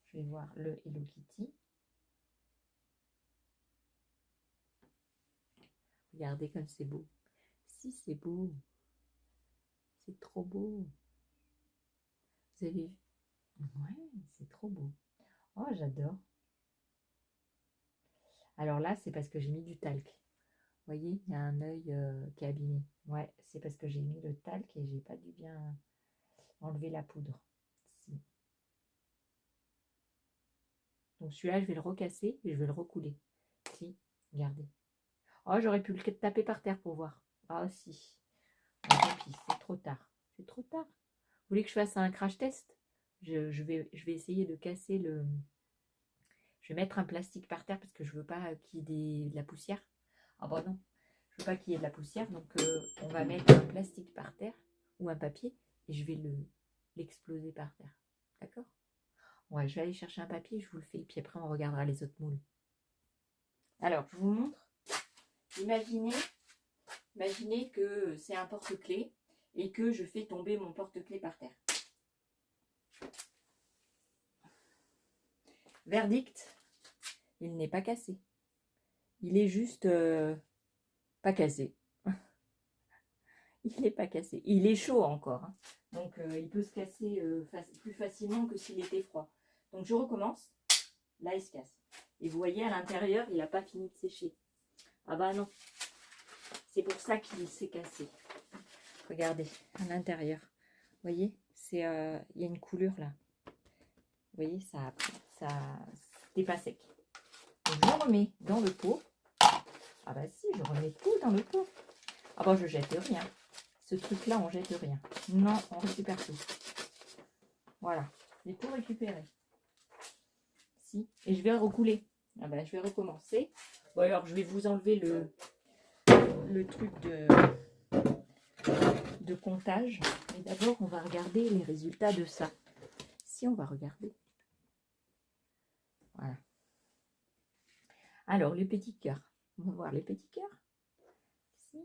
je vais voir le Hello Kitty. Regardez comme c'est beau. Si, c'est beau. C'est trop beau. Vous avez vu? Ouais, c'est trop beau. Oh, j'adore. Alors là, c'est parce que j'ai mis du talc. Vous voyez, il y a un œil qui est abîmé. Ouais, c'est parce que j'ai mis le talc et j'ai pas dû bien enlever la poudre. Si. Donc celui-là, je vais le recasser et je vais le recouler. Si, regardez. Oh, j'aurais pu le taper par terre pour voir. Ah si. Oh, tant pis, c'est trop tard. C'est trop tard. Vous voulez que je fasse un crash test? Je vais essayer de casser le... Je vais mettre un plastique par terre parce que je veux pas qu'il y ait de la poussière. Ah bah non, je veux pas qu'il y ait de la poussière. Donc on va mettre un plastique par terre ou un papier et je vais l'exploser par terre. D'accord? Ouais, je vais aller chercher un papier, je vous le fais. Puis après, on regardera les autres moules. Alors, je vous montre. Imaginez que c'est un porte-clés et que je fais tomber mon porte-clés par terre. Verdict, il n'est pas cassé. Il est juste pas cassé. Il n'est pas cassé. Il est chaud encore, hein. Donc il peut se casser plus facilement que s'il était froid. Donc je recommence. Là, il se casse. Et vous voyez, à l'intérieur, il n'a pas fini de sécher. Ah bah non. C'est pour ça qu'il s'est cassé. Regardez, à l'intérieur. Vous voyez, il y a une coulure là. Vous voyez, ça c'était pas sec. Donc je remets dans le pot. Ah bah si, je remets tout dans le pot. Ah bah je jette rien. Ce truc-là, on jette rien. Non, on récupère tout. Voilà, j'ai tout récupéré. Si, et je vais recouler. Ah bah je vais recommencer. Bon alors, je vais vous enlever le truc de comptage. Mais d'abord, on va regarder les résultats de ça. Si, on va regarder. Voilà. Alors, les petits cœurs. On va voir les petits cœurs. Si.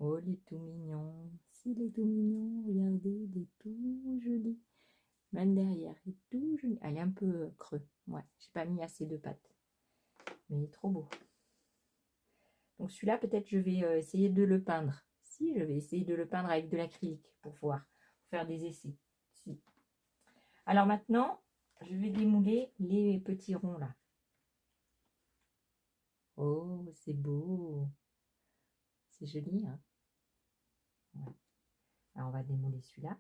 Oh, il est tout mignon. S'il est tout mignon, regardez, il est tout joli. Même derrière, il est tout joli. Elle est un peu creux. Ouais, j'ai pas mis assez de pâte. Mais il est trop beau. Donc celui-là, peut-être je vais essayer de le peindre. Si, je vais essayer de le peindre avec de l'acrylique pour voir, pour faire des essais. Si. Alors maintenant, je vais démouler les petits ronds là. Oh, c'est beau. C'est joli, hein. Ouais. Alors on va démouler celui-là.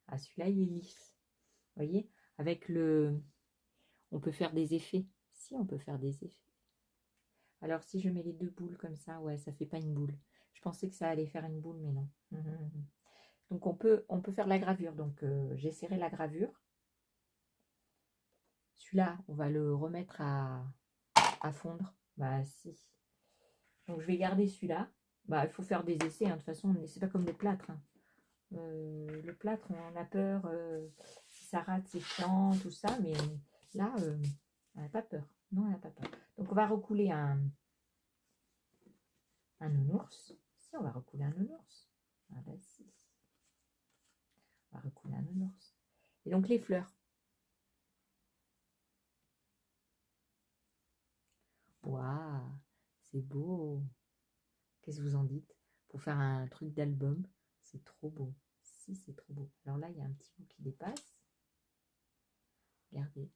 Ah, celui-là, il est lisse. Vous voyez, avec le... On peut faire des effets. Si, on peut faire des effets. Alors, si je mets les deux boules comme ça, ouais, ça fait pas une boule. Je pensais que ça allait faire une boule, mais non. Donc, on peut faire la gravure. Donc, j'essaierai la gravure. Celui-là, on va le remettre à fondre. Bah, si. Donc, je vais garder celui-là. Bah, il faut faire des essais. Hein. De toute façon, c'est pas comme le plâtre. Hein. Le plâtre, on a peur. Si ça rate, c'est chiant, tout ça. Mais là, elle n'a pas peur. Non, elle n'a pas peur. Donc, on va recouler un nounours. Si, on va recouler un nounours. Ah bah si. On va recouler un nounours. Et donc, les fleurs. Waouh, c'est beau. Qu'est-ce que vous en dites? Pour faire un truc d'album, c'est trop beau. Si, c'est trop beau. Alors là, il y a un petit bout qui dépasse. Regardez.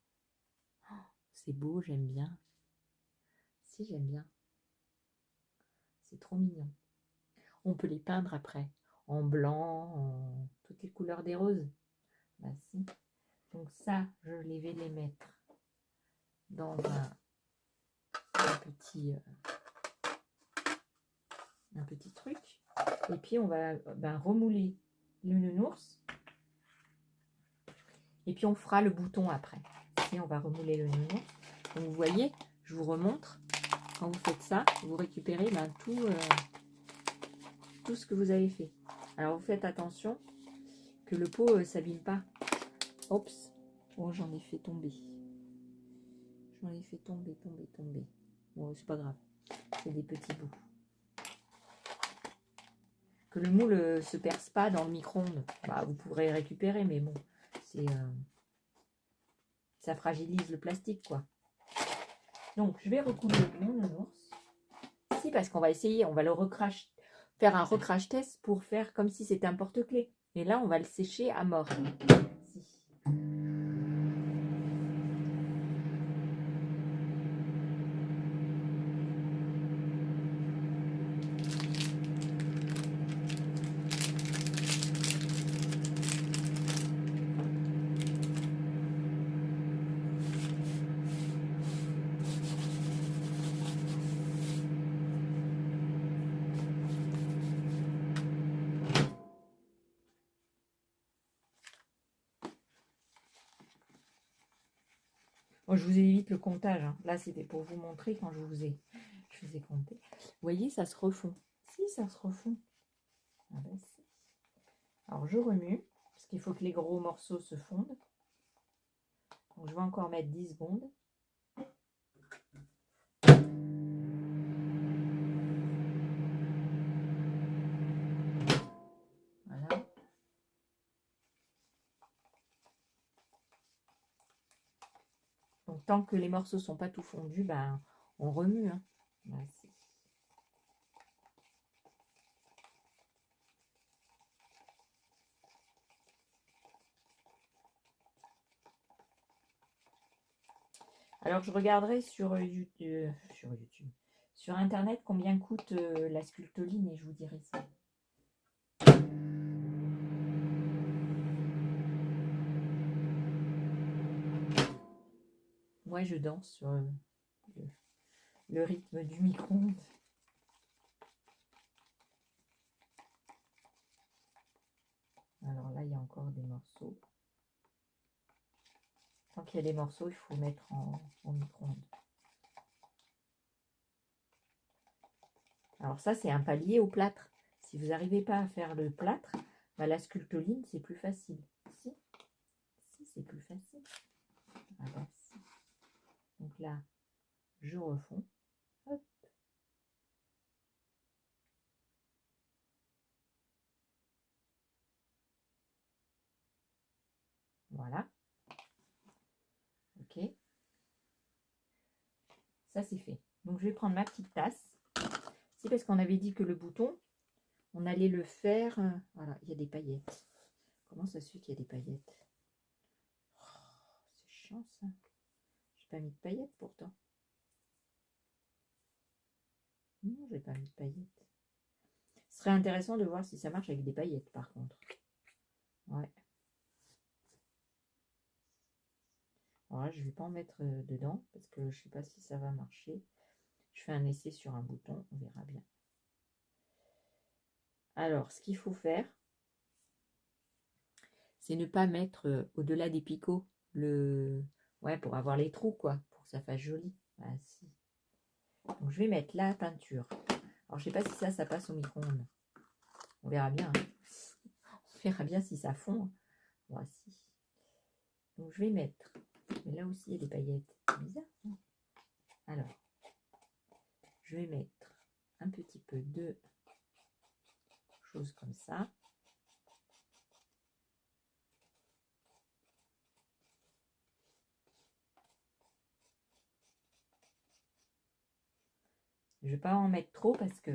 Oh, c'est beau, j'aime bien. Si, j'aime bien. C'est trop mignon. On peut les peindre après. En blanc, en toutes les couleurs des roses. Bah si. Donc ça, je vais les mettre dans un petit truc. Et puis, on va remouler le nounours. Et puis, on fera le bouton après. Et on va remouler le nounours. Donc, vous voyez, je vous remontre. Quand vous faites ça, vous récupérez tout ce que vous avez fait. Alors, vous faites attention que le pot ne s'abîme pas. Oups. Oh, j'en ai fait tomber. J'en ai fait tomber. Bon, c'est pas grave. C'est des petits bouts. Que le moule se perce pas dans le micro-ondes. Bah, vous pourrez récupérer, mais bon, ça fragilise le plastique, quoi. Donc, je vais recouler mon nounours. Si, parce qu'on va essayer, on va faire un recrash test pour faire comme si c'était un porte-clés. Et là, on va le sécher à mort. Si. Bon, je vous évite le comptage. Hein. Là, c'était pour vous montrer quand je vous ai compté. Vous voyez, ça se refond. Si, ça se refond. Ah ben, si. Alors, je remue, parce qu'il faut que les gros morceaux se fondent. Donc, je vais encore mettre 10 secondes. Voilà. Donc, tant que les morceaux ne sont pas tout fondus, ben, on remue. Hein. Là, Alors, je regarderai sur YouTube, sur Internet, combien coûte la sculptoline et je vous dirai ça. Moi, je danse sur le rythme du micro-ondes. Alors là, il y a encore des morceaux. Tant qu'il y a des morceaux, il faut mettre en micro-ondes. Alors ça, c'est un palier au plâtre. Si vous n'arrivez pas à faire le plâtre, bah, la sculptoline, c'est plus facile. Si, c'est plus facile. Ah bah, si. Donc là, je refonds. Hop. Voilà. Ok. Ça, c'est fait. Donc, je vais prendre ma petite tasse. C'est parce qu'on avait dit que le bouton, on allait le faire. Voilà, il y a des paillettes. Comment ça se fait qu'il y a des paillettes? Oh, c'est chiant, ça. J'ai pas mis de paillettes, pourtant. Non, j'ai pas mis de paillettes. Ce serait intéressant de voir si ça marche avec des paillettes, par contre. Ouais. Alors là, je ne vais pas en mettre dedans parce que je ne sais pas si ça va marcher. Je fais un essai sur un bouton, on verra bien. Alors, ce qu'il faut faire, c'est ne pas mettre au-delà des picots ouais, pour avoir les trous, quoi, pour que ça fasse joli. Ah, si. Donc, je vais mettre la peinture. Alors, je ne sais pas si ça passe au micro-ondes. On verra bien. Hein. On verra bien si ça fond. Voici. Donc, je vais mettre. Mais là aussi, il y a des paillettes. C'est bizarre. Hein. Alors, je vais mettre un petit peu de choses comme ça. Je ne vais pas en mettre trop parce que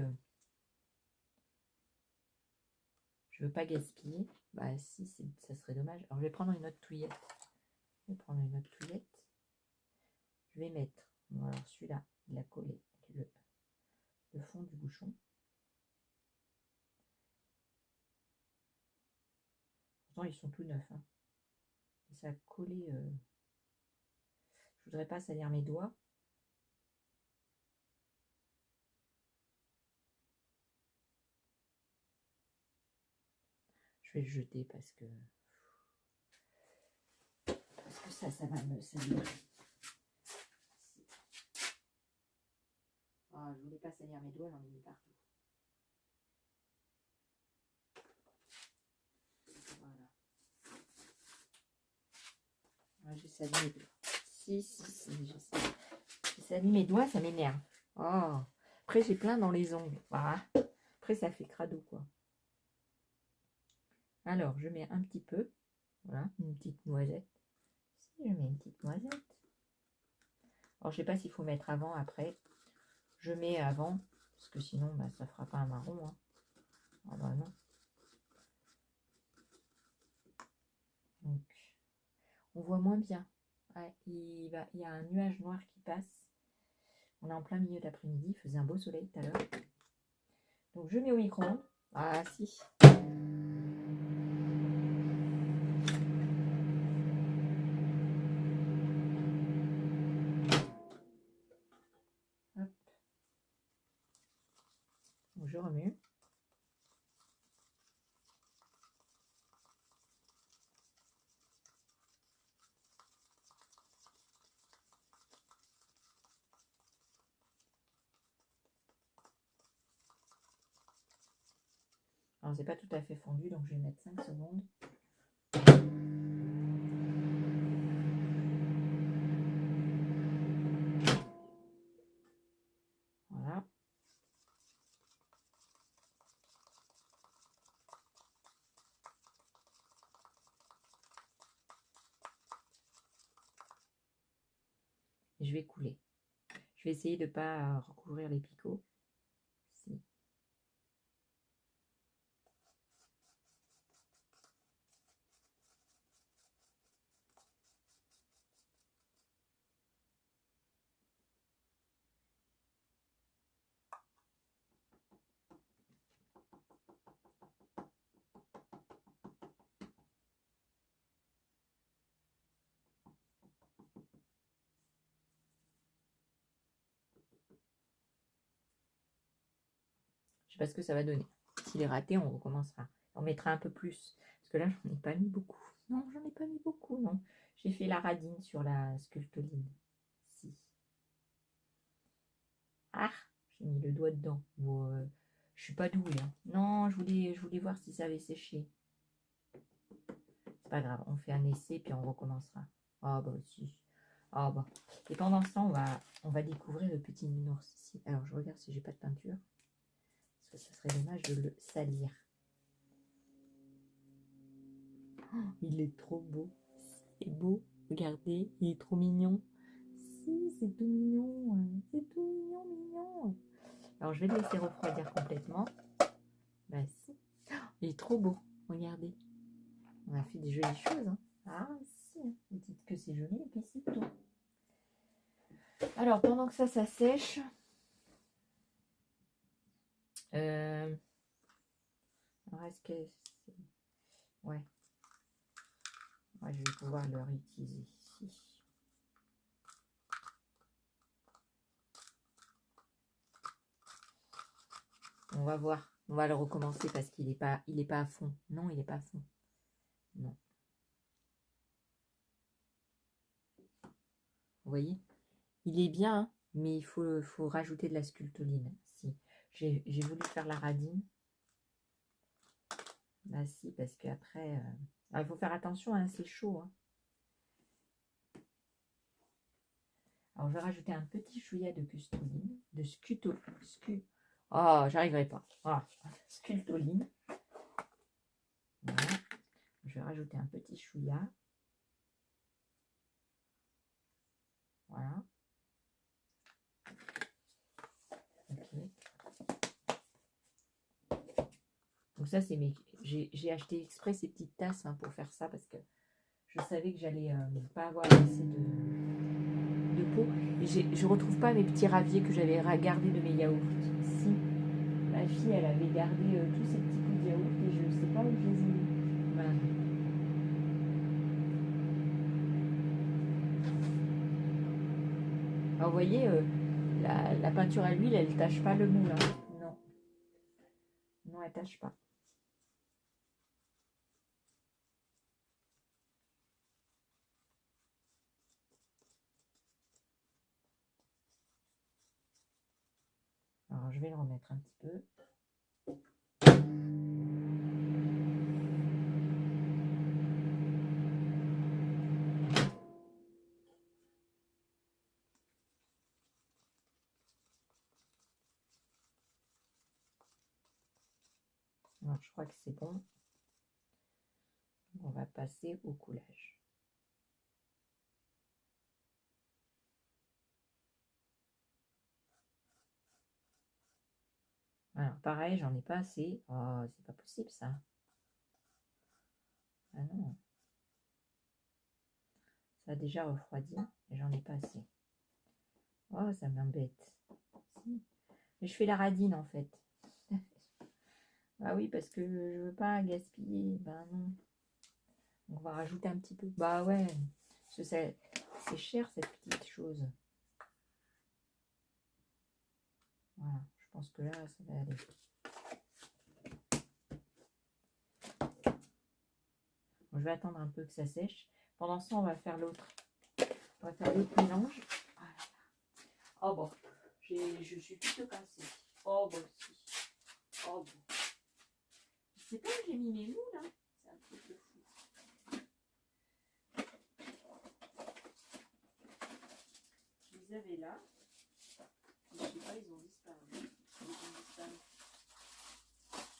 je ne veux pas gaspiller. Bah si, ça serait dommage. Alors je vais prendre une autre touillette. Je vais mettre, alors celui-là, il a collé le fond du bouchon. Pourtant ils sont tout neufs. Hein. Et ça a collé. Je voudrais pas salir mes doigts. Je vais le jeter parce que ça va me salir. Ah, je voulais pas salir mes doigts, j'en ai mis partout. Voilà. Ah, j'ai sali mes doigts. Si, j'ai sali mes doigts, ça m'énerve. Oh. Après, j'ai plein dans les ongles. Voilà. Après, ça fait crado, quoi. Alors, je mets un petit peu. Voilà, une petite noisette. Si, je mets une petite noisette. Alors, je sais pas s'il faut mettre avant, après. Je mets avant, parce que sinon, bah, ça fera pas un marron. Hein. Ah bah non. Donc, on voit moins bien. Ouais, il y a un nuage noir qui passe. On est en plein milieu d'après-midi. Il faisait un beau soleil tout à l'heure. Donc, je mets au micro-ondes. Ah, si. Hop. Donc, je remue. Alors, c'est pas tout à fait fondu, donc je vais mettre 5 secondes. Voilà. Et je vais couler. Je vais essayer de ne pas recouvrir les picots. Si. Je sais pas ce que ça va donner. S'il est raté, on recommencera. On mettra un peu plus. Parce que là, j'en ai pas mis beaucoup. Non, j'en ai pas mis beaucoup, non. J'ai fait la radine sur la sculptoline. Si. Ah, j'ai mis le doigt dedans. Bon, je suis pas douée. Hein. Non, je voulais voir si ça avait séché. C'est pas grave, on fait un essai puis on recommencera. Ah bah si. Ah bah. Et pendant ce temps, on va découvrir le petit nounours ici. Alors je regarde si j'ai pas de peinture. Parce que ça serait dommage de le salir. Oh, il est trop beau. C'est beau. Regardez, il est trop mignon. Si, c'est tout mignon. C'est tout mignon, mignon. Alors je vais le laisser refroidir complètement. Bah si. Oh, il est trop beau. Regardez. On a fait des jolies choses. Hein. Ah si. Vous dites que c'est joli et puis c'est tout. Alors pendant que ça sèche. Alors est-ce que... Ouais. Ouais, je vais pouvoir le réutiliser ici. On va voir. On va le recommencer parce qu'il n'est pas à fond. Non, il n'est pas à fond. Non. Vous voyez? Il est bien, hein, mais il faut rajouter de la sculptoline. Si. J'ai voulu faire la radine. Bah si, parce qu'après... il faut faire attention, hein, c'est chaud. Hein. Alors, je vais rajouter un petit chouïa de sculptoline. Oh, j'arriverai pas. Voilà. Sculptoline. Voilà. Je vais rajouter un petit chouïa. Voilà. Okay. Donc ça, c'est mes... J'ai acheté exprès ces petites tasses hein, pour faire ça parce que je savais que j'allais pas avoir assez de peau. Et je retrouve pas mes petits raviers que j'avais gardés de mes yaourts. Si, ma fille, elle avait gardé tous ces petits bouts de yaourt et je ne sais pas où je les ai mis. Voilà. Alors, vous voyez, la peinture à l'huile, elle tâche pas le moule. Hein. Non. Non, elle tâche pas. Alors, je vais le remettre un petit peu. Alors, je crois que c'est bon. On va passer au coulage. Alors, pareil, j'en ai pas assez. Oh, c'est pas possible, ça. Ah non. Ça a déjà refroidi et j'en ai pas assez. Oh, ça m'embête. Si. Mais je fais la radine, en fait. Ah oui, parce que je veux pas gaspiller. Ben non. On va rajouter un petit peu. Bah ouais. Parce que c'est cher, cette petite chose. Voilà. Je pense que là, ça va aller. Bon, je vais attendre un peu que ça sèche. Pendant ce temps, on va faire l'autre. On va faire l'autre mélange. Voilà. Oh bon. Je suis plutôt cassée. Oh bon, si. Oh bon. Je sais pas où j'ai mis mes moules, hein. C'est un truc de fou. Je les avais là. Je sais pas, ils ont disparu.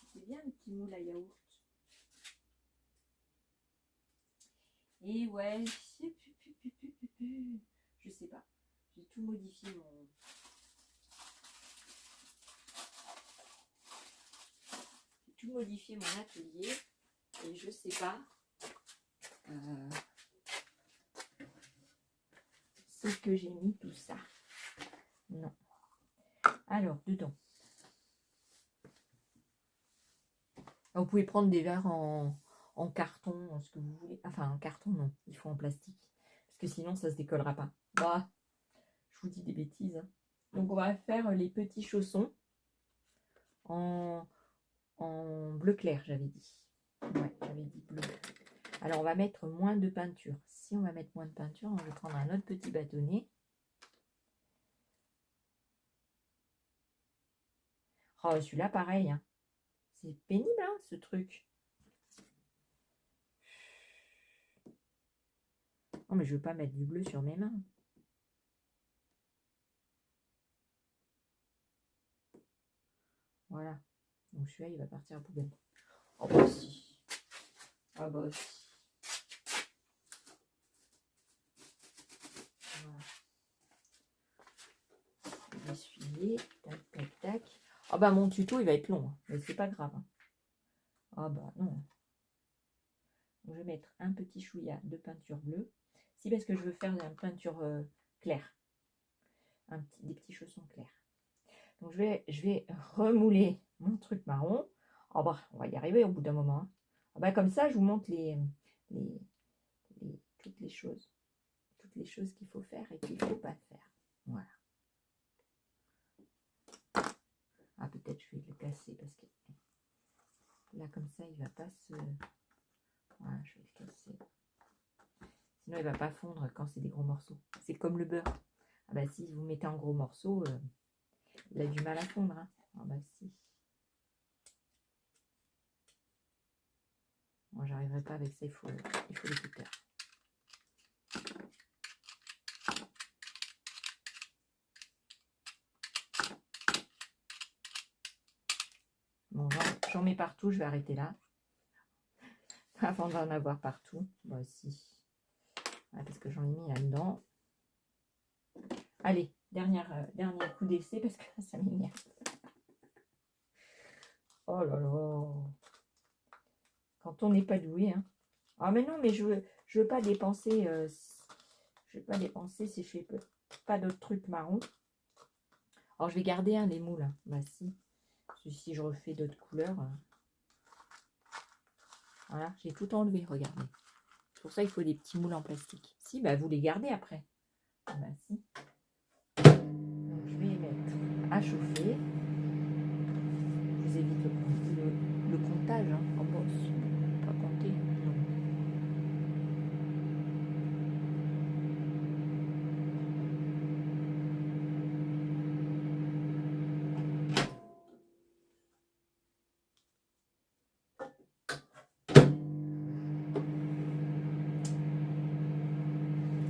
C'était bien le petit moule à yaourt. Et ouais, je sais pas. J'ai tout modifié mon... J'ai tout modifié mon atelier. Et je sais pas. C'est que j'ai mis tout ça. Non. Alors, dedans. Alors, vous pouvez prendre des verres en carton, ce que vous voulez. Enfin, en carton, non. Il faut en plastique. Parce que sinon, ça se décollera pas. Bah, je vous dis des bêtises. Hein. Donc, on va faire les petits chaussons en bleu clair, j'avais dit. Ouais, j'avais dit bleu. Alors, on va mettre moins de peinture. Si on va mettre moins de peinture, on va prendre un autre petit bâtonnet. Oh, celui-là, pareil. Hein. C'est pénible, hein, ce truc. Non, mais je ne veux pas mettre du bleu sur mes mains. Voilà. Donc, celui-là, il va partir à la poubelle. Oh, bah si. Ah, bah si. Voilà. Essuyer. Tac, tac, tac. Ah, bah, mon tuto, il va être long. Hein, mais c'est pas grave. Hein. Ah, bah, non. Donc, je vais mettre un petit chouïa de peinture bleue. Si, parce que je veux faire une peinture claire. Des petits chaussons clairs. Donc, je vais remouler mon truc marron. Oh, bah, on va y arriver au bout d'un moment. Hein. Ah, bah, comme ça, je vous montre toutes les choses. Toutes les choses qu'il faut faire et qu'il ne faut pas faire. Voilà. Ah, peut-être je vais le casser parce que là, comme ça, il ne va pas se... Voilà, je vais le casser. Sinon, il ne va pas fondre quand c'est des gros morceaux. C'est comme le beurre. Ah bah si vous mettez en gros morceaux, il a du mal à fondre. Hein. Ah bah si. Moi, j'arriverai pas avec ça, il faut l'écouteur. Bon, j'en mets partout, je vais arrêter là. Avant d'en avoir partout. Moi aussi. Ah, parce que j'en ai mis là-dedans. Allez, dernier coup d'essai parce que ça m'énerve. Oh là là. Quand on n'est pas doué. Hein. Ah mais non, mais je veux pas dépenser. Je vais pas dépenser si je fais pas d'autres trucs marrons. Alors je vais garder les moules. Hein. Bah si. Si je refais d'autres couleurs. Voilà, j'ai tout enlevé, regardez. Pour ça, il faut des petits moules en plastique. Si, bah vous les gardez après. Bah si. Donc je vais les mettre à chauffer. Je vous évite le comptage hein, en bosse. Pas compter. Non.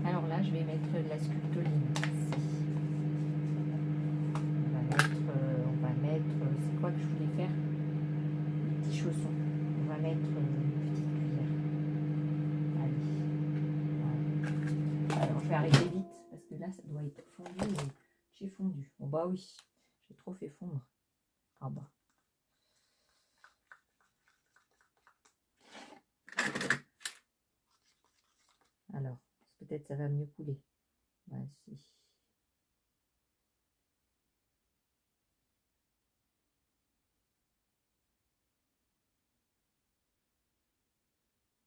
Alors là, je vais mettre de la sculptoline. On va mettre, c'est quoi que je voulais faire? Des petits chaussons. On va mettre une petite cuillère. Allez. Voilà. Alors je vais arrêter vite parce que là, ça doit être fondu et j'ai fondu. Bon bah oui, j'ai trop fait fondre. Ah bah. Alors, peut-être ça va mieux couler. Ouais, si.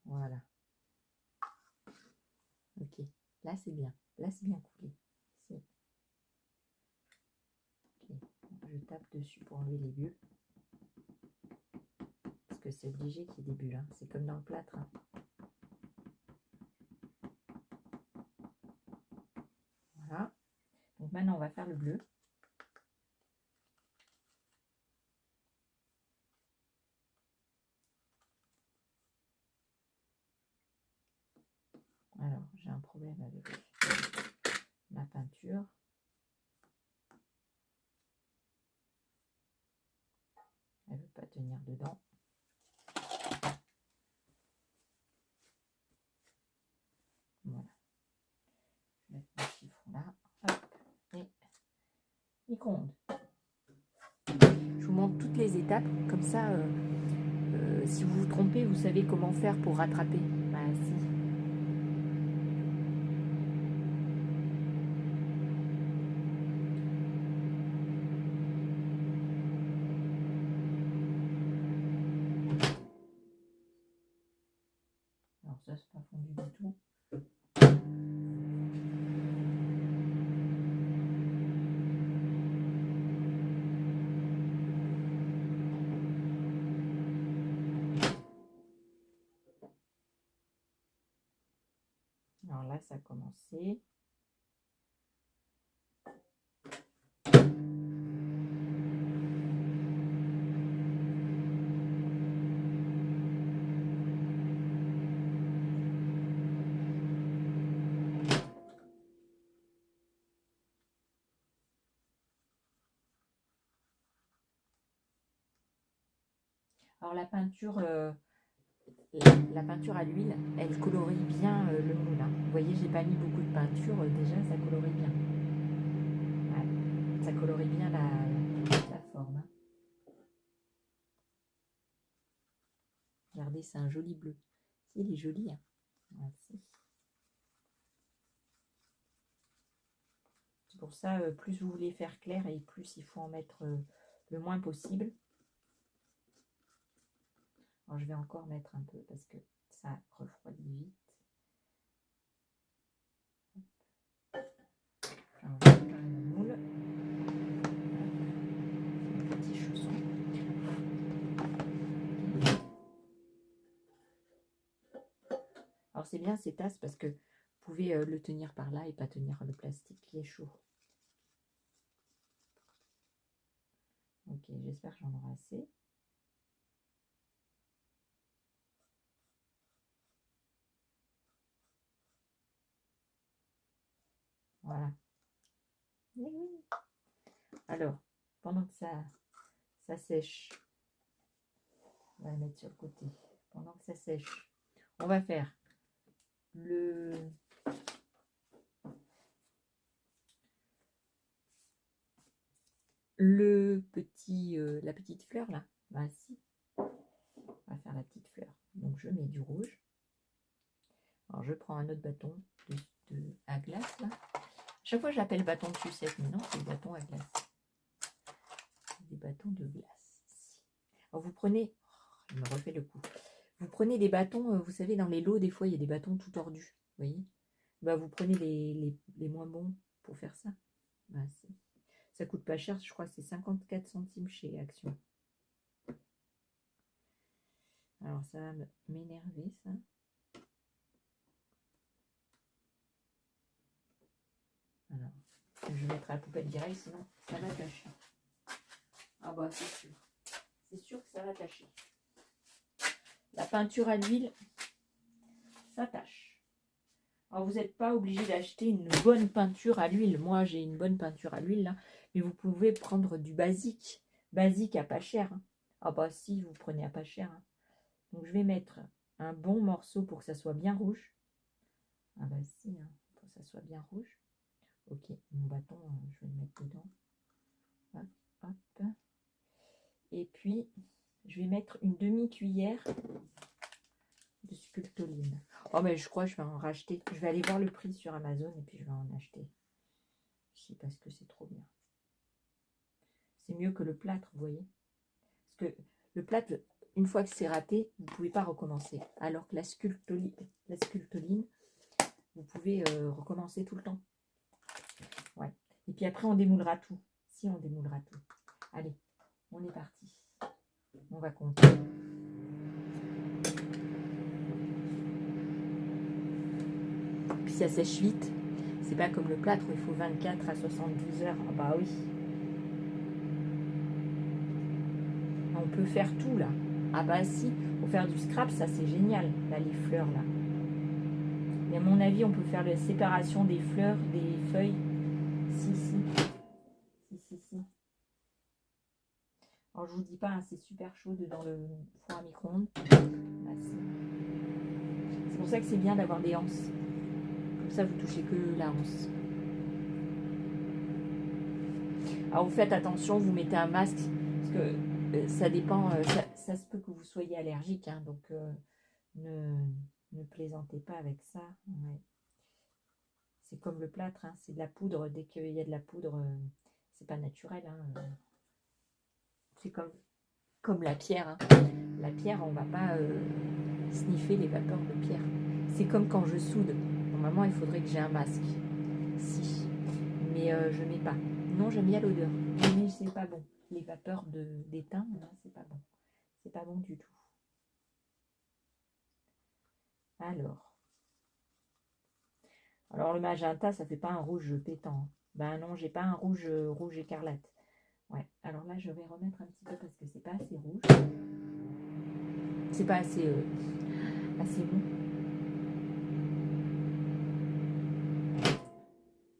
Voilà. Ok. Là, c'est bien. Là, c'est bien coulé. Okay. Je tape dessus pour enlever les bulles. Parce que c'est obligé qu'il y ait des bulles. Hein. C'est comme dans le plâtre. Hein. Voilà. Donc maintenant, on va faire le bleu. Alors, j'ai un problème avec la peinture. Elle ne veut pas tenir dedans. Voilà. Je vais mettre mon chiffon là. Hop. Et micro-ondes. Je vous montre toutes les étapes. Comme ça, si vous vous trompez, vous savez comment faire pour rattraper. Bah, si. Alors ça, c'est pas fondu du tout. à commencer. Alors la peinture à l'huile, elle colorie bien le moule. Hein. Vous voyez, j'ai pas mis beaucoup de peinture, déjà ça colorie bien. Ouais, ça colorie bien la forme. Hein. Regardez, c'est un joli bleu. Il est joli. Hein. Merci. C'est pour ça, plus vous voulez faire clair et plus il faut en mettre le moins possible. Alors, je vais encore mettre un peu parce que ça refroidit vite. Alors, je vais le moule. Petit chausson. Alors, c'est bien ces tasses parce que vous pouvez le tenir par là et pas tenir le plastique qui est chaud. Ok, j'espère que j'en aurai assez. Voilà. Alors, pendant que ça sèche, on va le mettre sur le côté. Pendant que ça sèche, on va faire la petite fleur là. Voici. On va faire la petite fleur. Donc je mets du rouge. Alors je prends un autre bâton à glace là. À chaque fois je l'appelle bâton de sucette, mais non, c'est le bâton à glace. Des bâtons de glace. Alors vous prenez, je me refais le coup. Vous prenez des bâtons, vous savez, dans les lots, des fois il y a des bâtons tout tordus. Vous voyez, bah, vous prenez les moins bons pour faire ça. Bah, ça coûte pas cher, je crois que c'est 54 centimes chez Action. Alors ça va m'énerver ça. Alors, je vais mettre à la poubelle direct, sinon ça va tâcher. Ah bah c'est sûr. C'est sûr que ça va tâcher. La peinture à l'huile, ça tâche. Alors vous n'êtes pas obligé d'acheter une bonne peinture à l'huile. Moi j'ai une bonne peinture à l'huile là. Mais vous pouvez prendre du basique. Basique à pas cher. Hein. Ah bah si, vous prenez à pas cher. Hein. Donc je vais mettre un bon morceau pour que ça soit bien rouge. Ah bah si, hein, pour que ça soit bien rouge. Ok, mon bâton, je vais le mettre dedans. Hop, hop. Et puis, je vais mettre une demi-cuillère de sculptoline. Oh mais je crois que je vais en racheter. Je vais aller voir le prix sur Amazon et puis je vais en acheter. Je sais parce que c'est trop bien. C'est mieux que le plâtre, vous voyez. Parce que le plâtre, une fois que c'est raté, vous ne pouvez pas recommencer. Alors que la sculptoline, vous pouvez recommencer tout le temps. Ouais. Et puis après, on démoulera tout. Si, on démoulera tout. Allez, on est parti. On va compter. Puis ça sèche vite. C'est pas comme le plâtre où il faut 24 à 72 heures. Ah bah oui. On peut faire tout là. Ah bah si, pour faire du scrap, ça c'est génial. Là, les fleurs là. Et à mon avis, on peut faire la séparation des fleurs, des feuilles. Si. Alors je vous dis pas, hein, c'est super chaud dans le four à micro-ondes. Ah, c'est pour ça que c'est bien d'avoir des anses. Comme ça, vous touchez que la anse. Alors vous faites attention, vous mettez un masque, parce que ça dépend, ça se peut que vous soyez allergique, hein, donc ne plaisantez pas avec ça. Ouais. C'est comme le plâtre, hein, c'est de la poudre, dès qu'il y a de la poudre, c'est pas naturel. Hein, c'est comme la pierre. Hein. La pierre, on va pas sniffer les vapeurs de pierre. C'est comme quand je soude. Normalement, il faudrait que j'ai un masque. Si. Mais je mets pas. Non, j'aime bien l'odeur. Mais c'est pas bon. Les vapeurs d'étain, c'est pas bon. C'est pas bon du tout. Alors. Alors le magenta, ça fait pas un rouge pétant. Ben non, j'ai pas un rouge rouge écarlate. Ouais, alors là, je vais remettre un petit peu parce que c'est pas assez rouge. C'est pas assez, assez bon.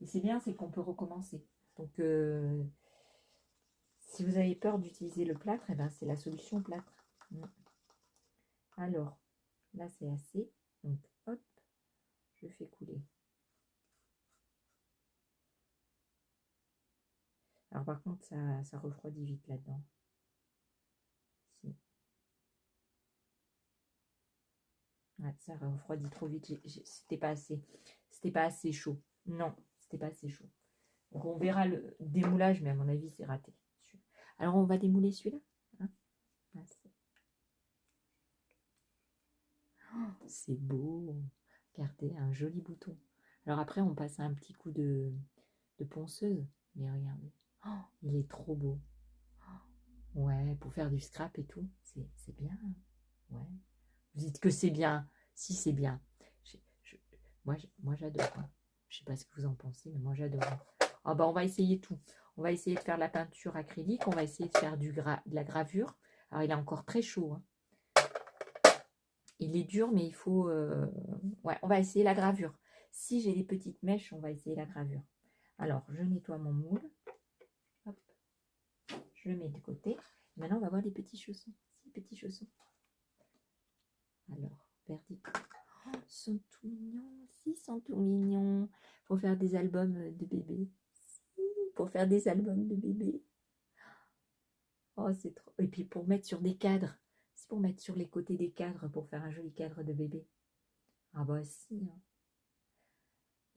Et c'est bien, c'est qu'on peut recommencer. Donc, si vous avez peur d'utiliser le plâtre, eh ben, c'est la solution plâtre. Alors, là, c'est assez. Donc, hop, je fais couler. Alors, par contre, ça refroidit vite là-dedans. Si. Ouais, ça refroidit trop vite. C'était pas assez. C'était pas assez chaud. Non, c'était pas assez chaud. Donc, on verra le démoulage, mais à mon avis, c'est raté. Alors, on va démouler celui-là. Hein, c'est beau. Regardez, un joli bouton. Alors après, on passe un petit coup de ponceuse. Mais regardez. Oh, il est trop beau. Ouais, pour faire du scrap et tout. C'est bien. Ouais. Vous dites que c'est bien. Si, c'est bien. Moi, j'adore. Hein. Je sais pas ce que vous en pensez, mais moi, j'adore. Ah bah, on va essayer tout. On va essayer de faire la peinture acrylique. On va essayer de faire de la gravure. Alors, il est encore très chaud. Hein. Il est dur, mais il faut... Ouais, on va essayer la gravure. Si j'ai des petites mèches, on va essayer la gravure. Alors, je nettoie mon moule. Hop. Je le mets de côté. Maintenant, on va voir les petits chaussons. Ces petits chaussons. Alors, verdi. Oh, ils sont tout mignons. Si, ils sont tout mignons. Pour faire des albums de bébés. Pour faire des albums de bébés. Oh, c'est trop... Et puis, pour mettre sur des cadres. C'est pour mettre sur les côtés des cadres, pour faire un joli cadre de bébé. Ah bah si, hein.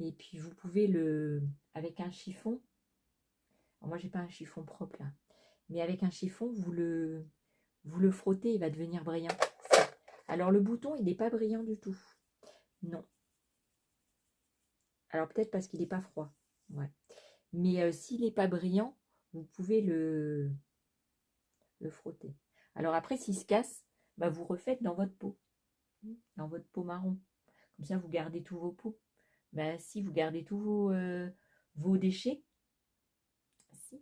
Et puis vous pouvez avec un chiffon, alors moi j'ai pas un chiffon propre là, mais avec un chiffon, vous le frottez, il va devenir brillant. Alors le bouton, il n'est pas brillant du tout. Non. Alors peut-être parce qu'il n'est pas froid. Ouais. Mais s'il n'est pas brillant, vous pouvez le frotter. Alors après, s'il se casse, bah, vous refaites dans votre pot. Dans votre pot marron. Comme ça, vous gardez tous vos pots. Bah, si vous gardez tous vos déchets, si,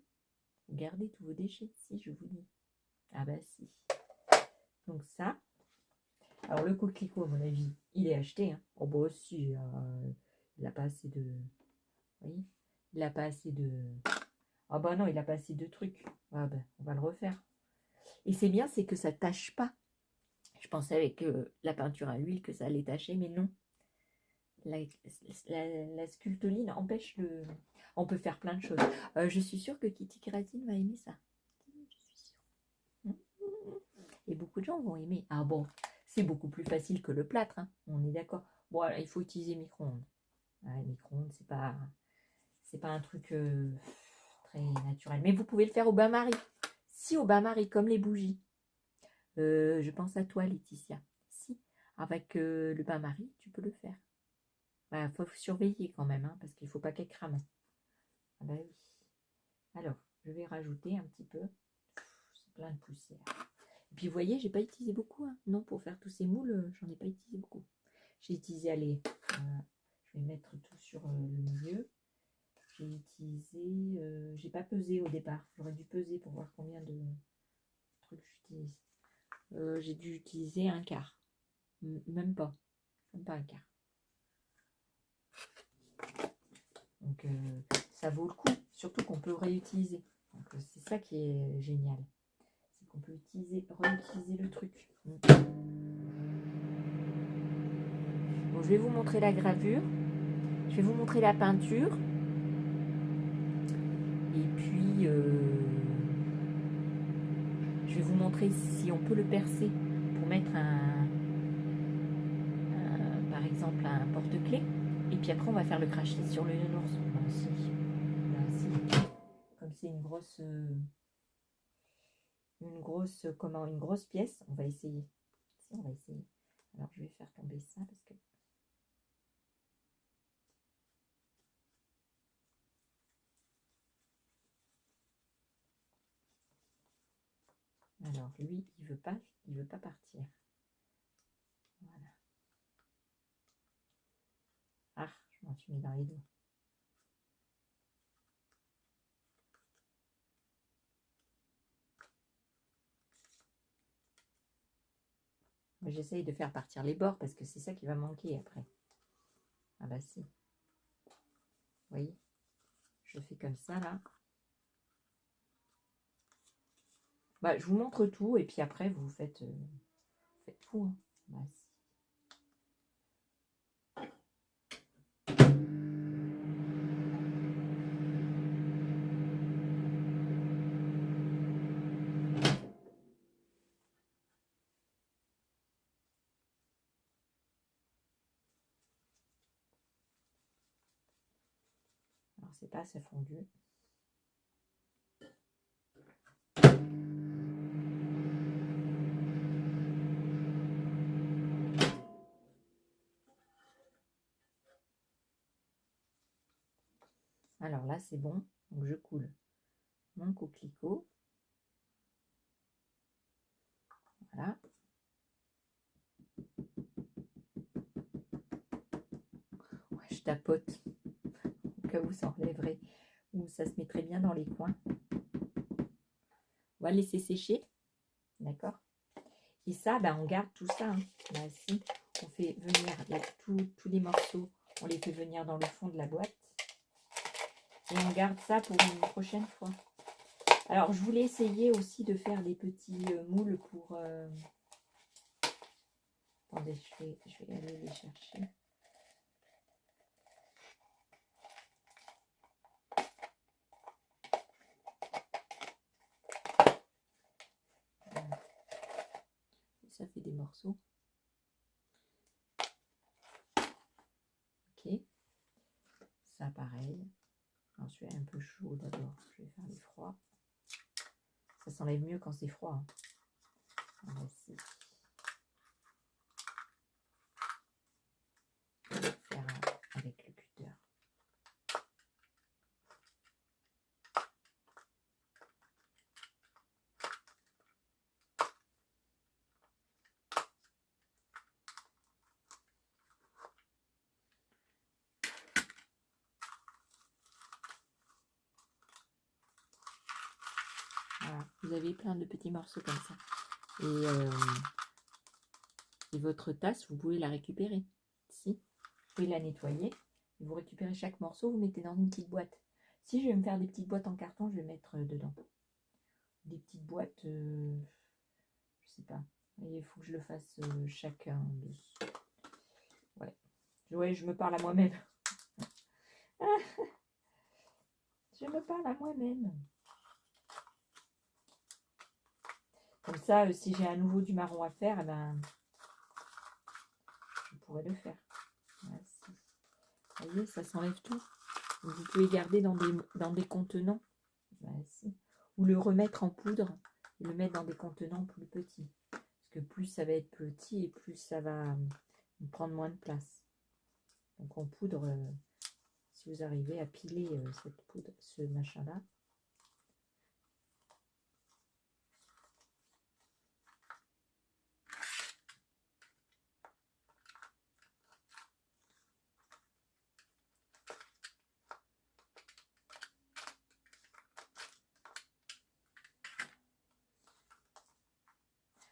vous gardez tous vos déchets, si, je vous dis. Ah bah si. Donc ça. Alors le coquelicot, à mon avis, il est acheté. Hein. Oh bah si, il n'a pas assez de... Vous voyez, il n'a pas assez de... Ah bah non, il n'a pas assez de trucs. Ah bah, on va le refaire. Et c'est bien, c'est que ça ne tâche pas. Je pensais avec la peinture à l'huile que ça allait tâcher, mais non. La sculptoline empêche le... On peut faire plein de choses. Je suis sûre que Kitty Créatine va aimer ça. Je suis sûre. Et beaucoup de gens vont aimer. Ah bon, c'est beaucoup plus facile que le plâtre, hein. On est d'accord. Bon, alors, il faut utiliser micro-ondes. Ouais, micro-ondes, c'est pas un truc très naturel. Mais vous pouvez le faire au bain-marie. Si au bain-marie, comme les bougies. Je pense à toi, Laetitia. Si, avec le bain-marie, tu peux le faire. Il faut surveiller quand même, hein, parce qu'il ne faut pas qu'elle crame. Ah bah oui. Alors, je vais rajouter un petit peu. C'est plein de poussière. Et puis, vous voyez, j'ai pas utilisé beaucoup. Hein. Non, pour faire tous ces moules, j'en ai pas utilisé beaucoup. J'ai utilisé, allez, je vais mettre tout sur le milieu. J'ai utilisé, j'ai pas pesé au départ. J'aurais dû peser pour voir combien de trucs j'utilise. J'ai dû utiliser un quart. Même pas un quart. Donc ça vaut le coup, surtout qu'on peut réutiliser. Donc c'est ça qui est génial. C'est qu'on peut réutiliser le truc. Bon, je vais vous montrer la gravure. Je vais vous montrer la peinture. Et puis je vais vous montrer si on peut le percer pour mettre par exemple un porte-clés. Et puis après on va faire le cracher sur le nounours. Comme c'est une grosse pièce, on va essayer. Si, on va essayer. Alors je vais faire tomber ça parce que... Alors lui, il veut pas partir. Voilà. Ah, je Non, tu mets dans les doigts. J'essaye de faire partir les bords parce que c'est ça qui va manquer après. Ah bah si. Vous voyez, je fais comme ça là. Bah, je vous montre tout et puis après vous faites, tout. Hein. Bah, si. Alors c'est pas assez fondu. Alors là c'est bon, donc je coule mon coquelicot. Voilà. Ouais, je tapote au cas où ça enlèverait ou ça se mettrait bien dans les coins. On va laisser sécher, d'accord. Et ça, ben, on garde tout ça. Hein. Ben, si, on fait venir là, tous les morceaux, on les fait venir dans le fond de la boîte. Et on garde ça pour une prochaine fois. Alors, je voulais essayer aussi de faire des petits moules pour... Attendez, je vais aller les chercher. Ça fait des morceaux. Ok. Ça, pareil. Alors, je vais un peu chaud d'abord. Je vais faire les froids. Ça s'enlève mieux quand c'est froid. Hein. Voici. Je vais faire avec le cutter. Voilà. Vous avez plein de petits morceaux comme ça. Et votre tasse, vous pouvez la récupérer. Si, vous pouvez la nettoyer. Et vous récupérez chaque morceau, vous mettez dans une petite boîte. Si je vais me faire des petites boîtes en carton, je vais mettre dedans. Des petites boîtes, je sais pas. Il faut que je le fasse chacun. Ouais, je me parle à moi-même. Je me parle à moi-même. Comme ça, si j'ai à nouveau du marron à faire, eh ben, je pourrais le faire. Voici. Vous voyez, ça s'enlève tout. Vous pouvez garder dans des contenants. Voici. Ou le remettre en poudre et le mettre dans des contenants plus petits. Parce que plus ça va être petit et plus ça va prendre moins de place. Donc en poudre, si vous arrivez à piler cette poudre, ce machin-là.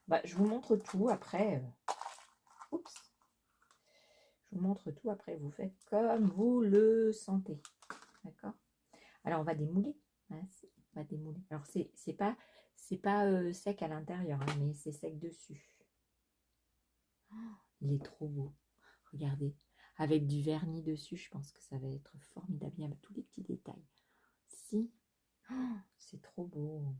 Bah, je vous montre tout après. Oups. Je vous montre tout après. Vous faites comme vous le sentez. D'accord? Alors, on va démouler. Hein, on va démouler. Alors, c'est pas sec à l'intérieur, hein, mais c'est sec dessus. Oh, il est trop beau. Regardez. Avec du vernis dessus, je pense que ça va être formidable. Il y a tous les petits détails. Si. Oh, c'est trop beau.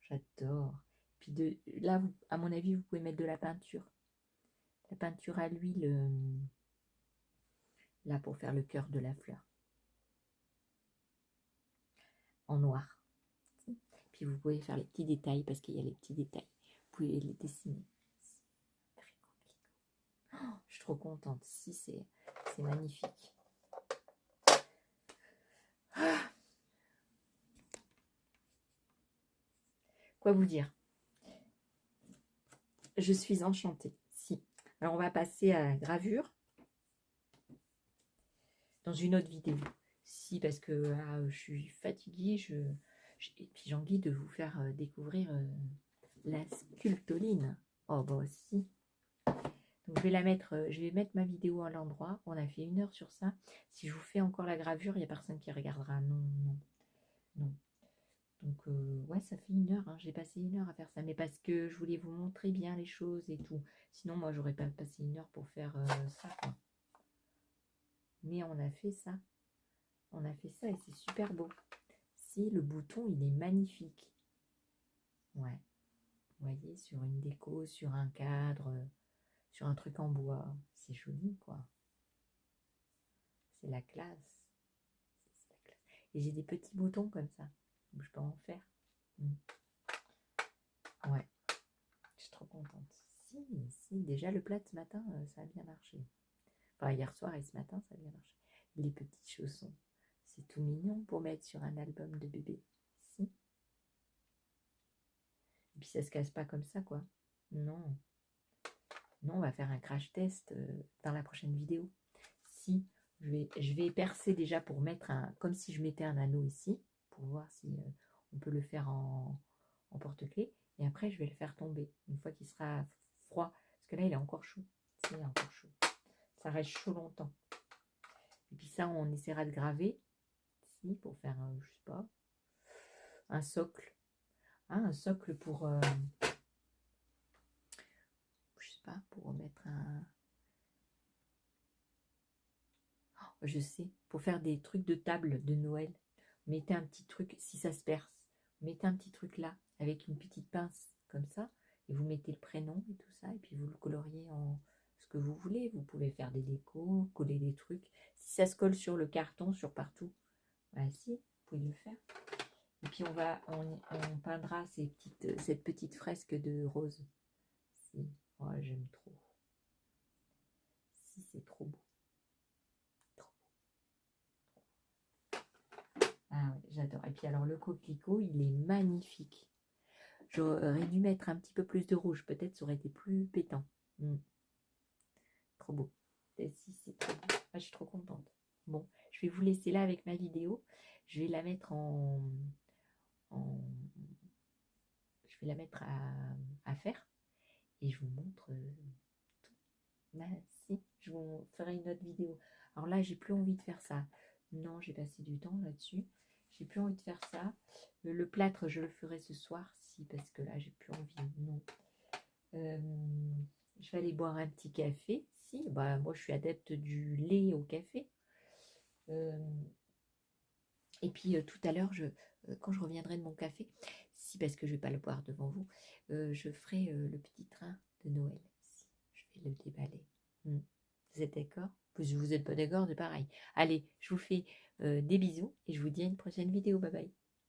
J'adore. Puis là, à mon avis, vous pouvez mettre de la peinture. La peinture à l'huile, là, pour faire le cœur de la fleur. En noir. Puis vous pouvez faire les petits détails, parce qu'il y a les petits détails. Vous pouvez les dessiner. Très compliqué. Oh, je suis trop contente. Si, c'est magnifique. Ah. Quoi vous dire? Je suis enchantée. Si. Alors, on va passer à la gravure. dans une autre vidéo. Si, parce que là, je suis fatiguée, et puis j'ai envie de vous faire découvrir la sculptoline. Oh, bah si. Donc, je vais mettre ma vidéo à l'endroit. On a fait 1 heure sur ça. Si je vous fais encore la gravure, il n'y a personne qui regardera. Non, non, non. Donc, ouais, ça fait 1 heure. Hein. J'ai passé 1 heure à faire ça. Mais parce que je voulais vous montrer bien les choses et tout. Sinon, moi, j'aurais pas passé 1 heure pour faire ça, quoi. Mais on a fait ça. On a fait ça et c'est super beau. Si, le bouton, il est magnifique. Ouais. Vous voyez, sur une déco, sur un cadre, sur un truc en bois. C'est joli, quoi. C'est la classe. C'est la classe. Et j'ai des petits boutons comme ça. Donc, je peux en faire. Ouais. Je suis trop contente. Si, déjà le plat de ce matin, ça a bien marché. Enfin, hier soir et ce matin, ça a bien marché. Les petites chaussons. C'est tout mignon pour mettre sur un album de bébé. Si. Et puis ça se casse pas comme ça, quoi. Non. Non, on va faire un crash test dans la prochaine vidéo. Si, je vais percer déjà pour mettre comme si je mettais un anneau ici, pour voir si on peut le faire en porte-clés. Et après, je vais le faire tomber une fois qu'il sera froid. Parce que là, il est encore chaud. Il est encore chaud. Ça reste chaud longtemps. Et puis ça, on essaiera de graver ici pour faire, je sais pas, un socle. Hein, un socle pour, je sais pas, pour mettre un... Oh, je sais, pour faire des trucs de table de Noël. Mettez un petit truc, si ça se perce, mettez un petit truc là, avec une petite pince, comme ça, et vous mettez le prénom et tout ça, et puis vous le coloriez en ce que vous voulez. Vous pouvez faire des décos, coller des trucs. Si ça se colle sur le carton, sur partout, bah si, vous pouvez le faire. Et puis on peindra cette petite fresque de rose. Si, oh, j'aime trop. Si, c'est trop beau. Trop beau. Ah ouais, j'adore. Et puis alors le coquelicot, il est magnifique. J'aurais dû mettre un petit peu plus de rouge. Peut-être ça aurait été plus pétant. Trop beau. Et si, c'est trop beau. Ah, je suis trop contente. Bon, je vais vous laisser là avec ma vidéo. Je vais la mettre je vais la mettre à faire. Et je vous montre tout. Là, si, je vous ferai une autre vidéo. Alors là, j'ai plus envie de faire ça. Non, j'ai passé du temps là-dessus. J'ai plus envie de faire ça. Le plâtre, je le ferai ce soir. Si, parce que là, j'ai plus envie. Non. Je vais aller boire un petit café. Si, bah, moi, je suis adepte du lait au café. Et puis, tout à l'heure, quand je reviendrai de mon café, si, parce que je ne vais pas le boire devant vous, je ferai le petit train de Noël. Si, je vais le déballer. Vous êtes d'accord? Vous n'êtes pas d'accord, c'est pareil. Allez, je vous fais des bisous et je vous dis à une prochaine vidéo. Bye bye.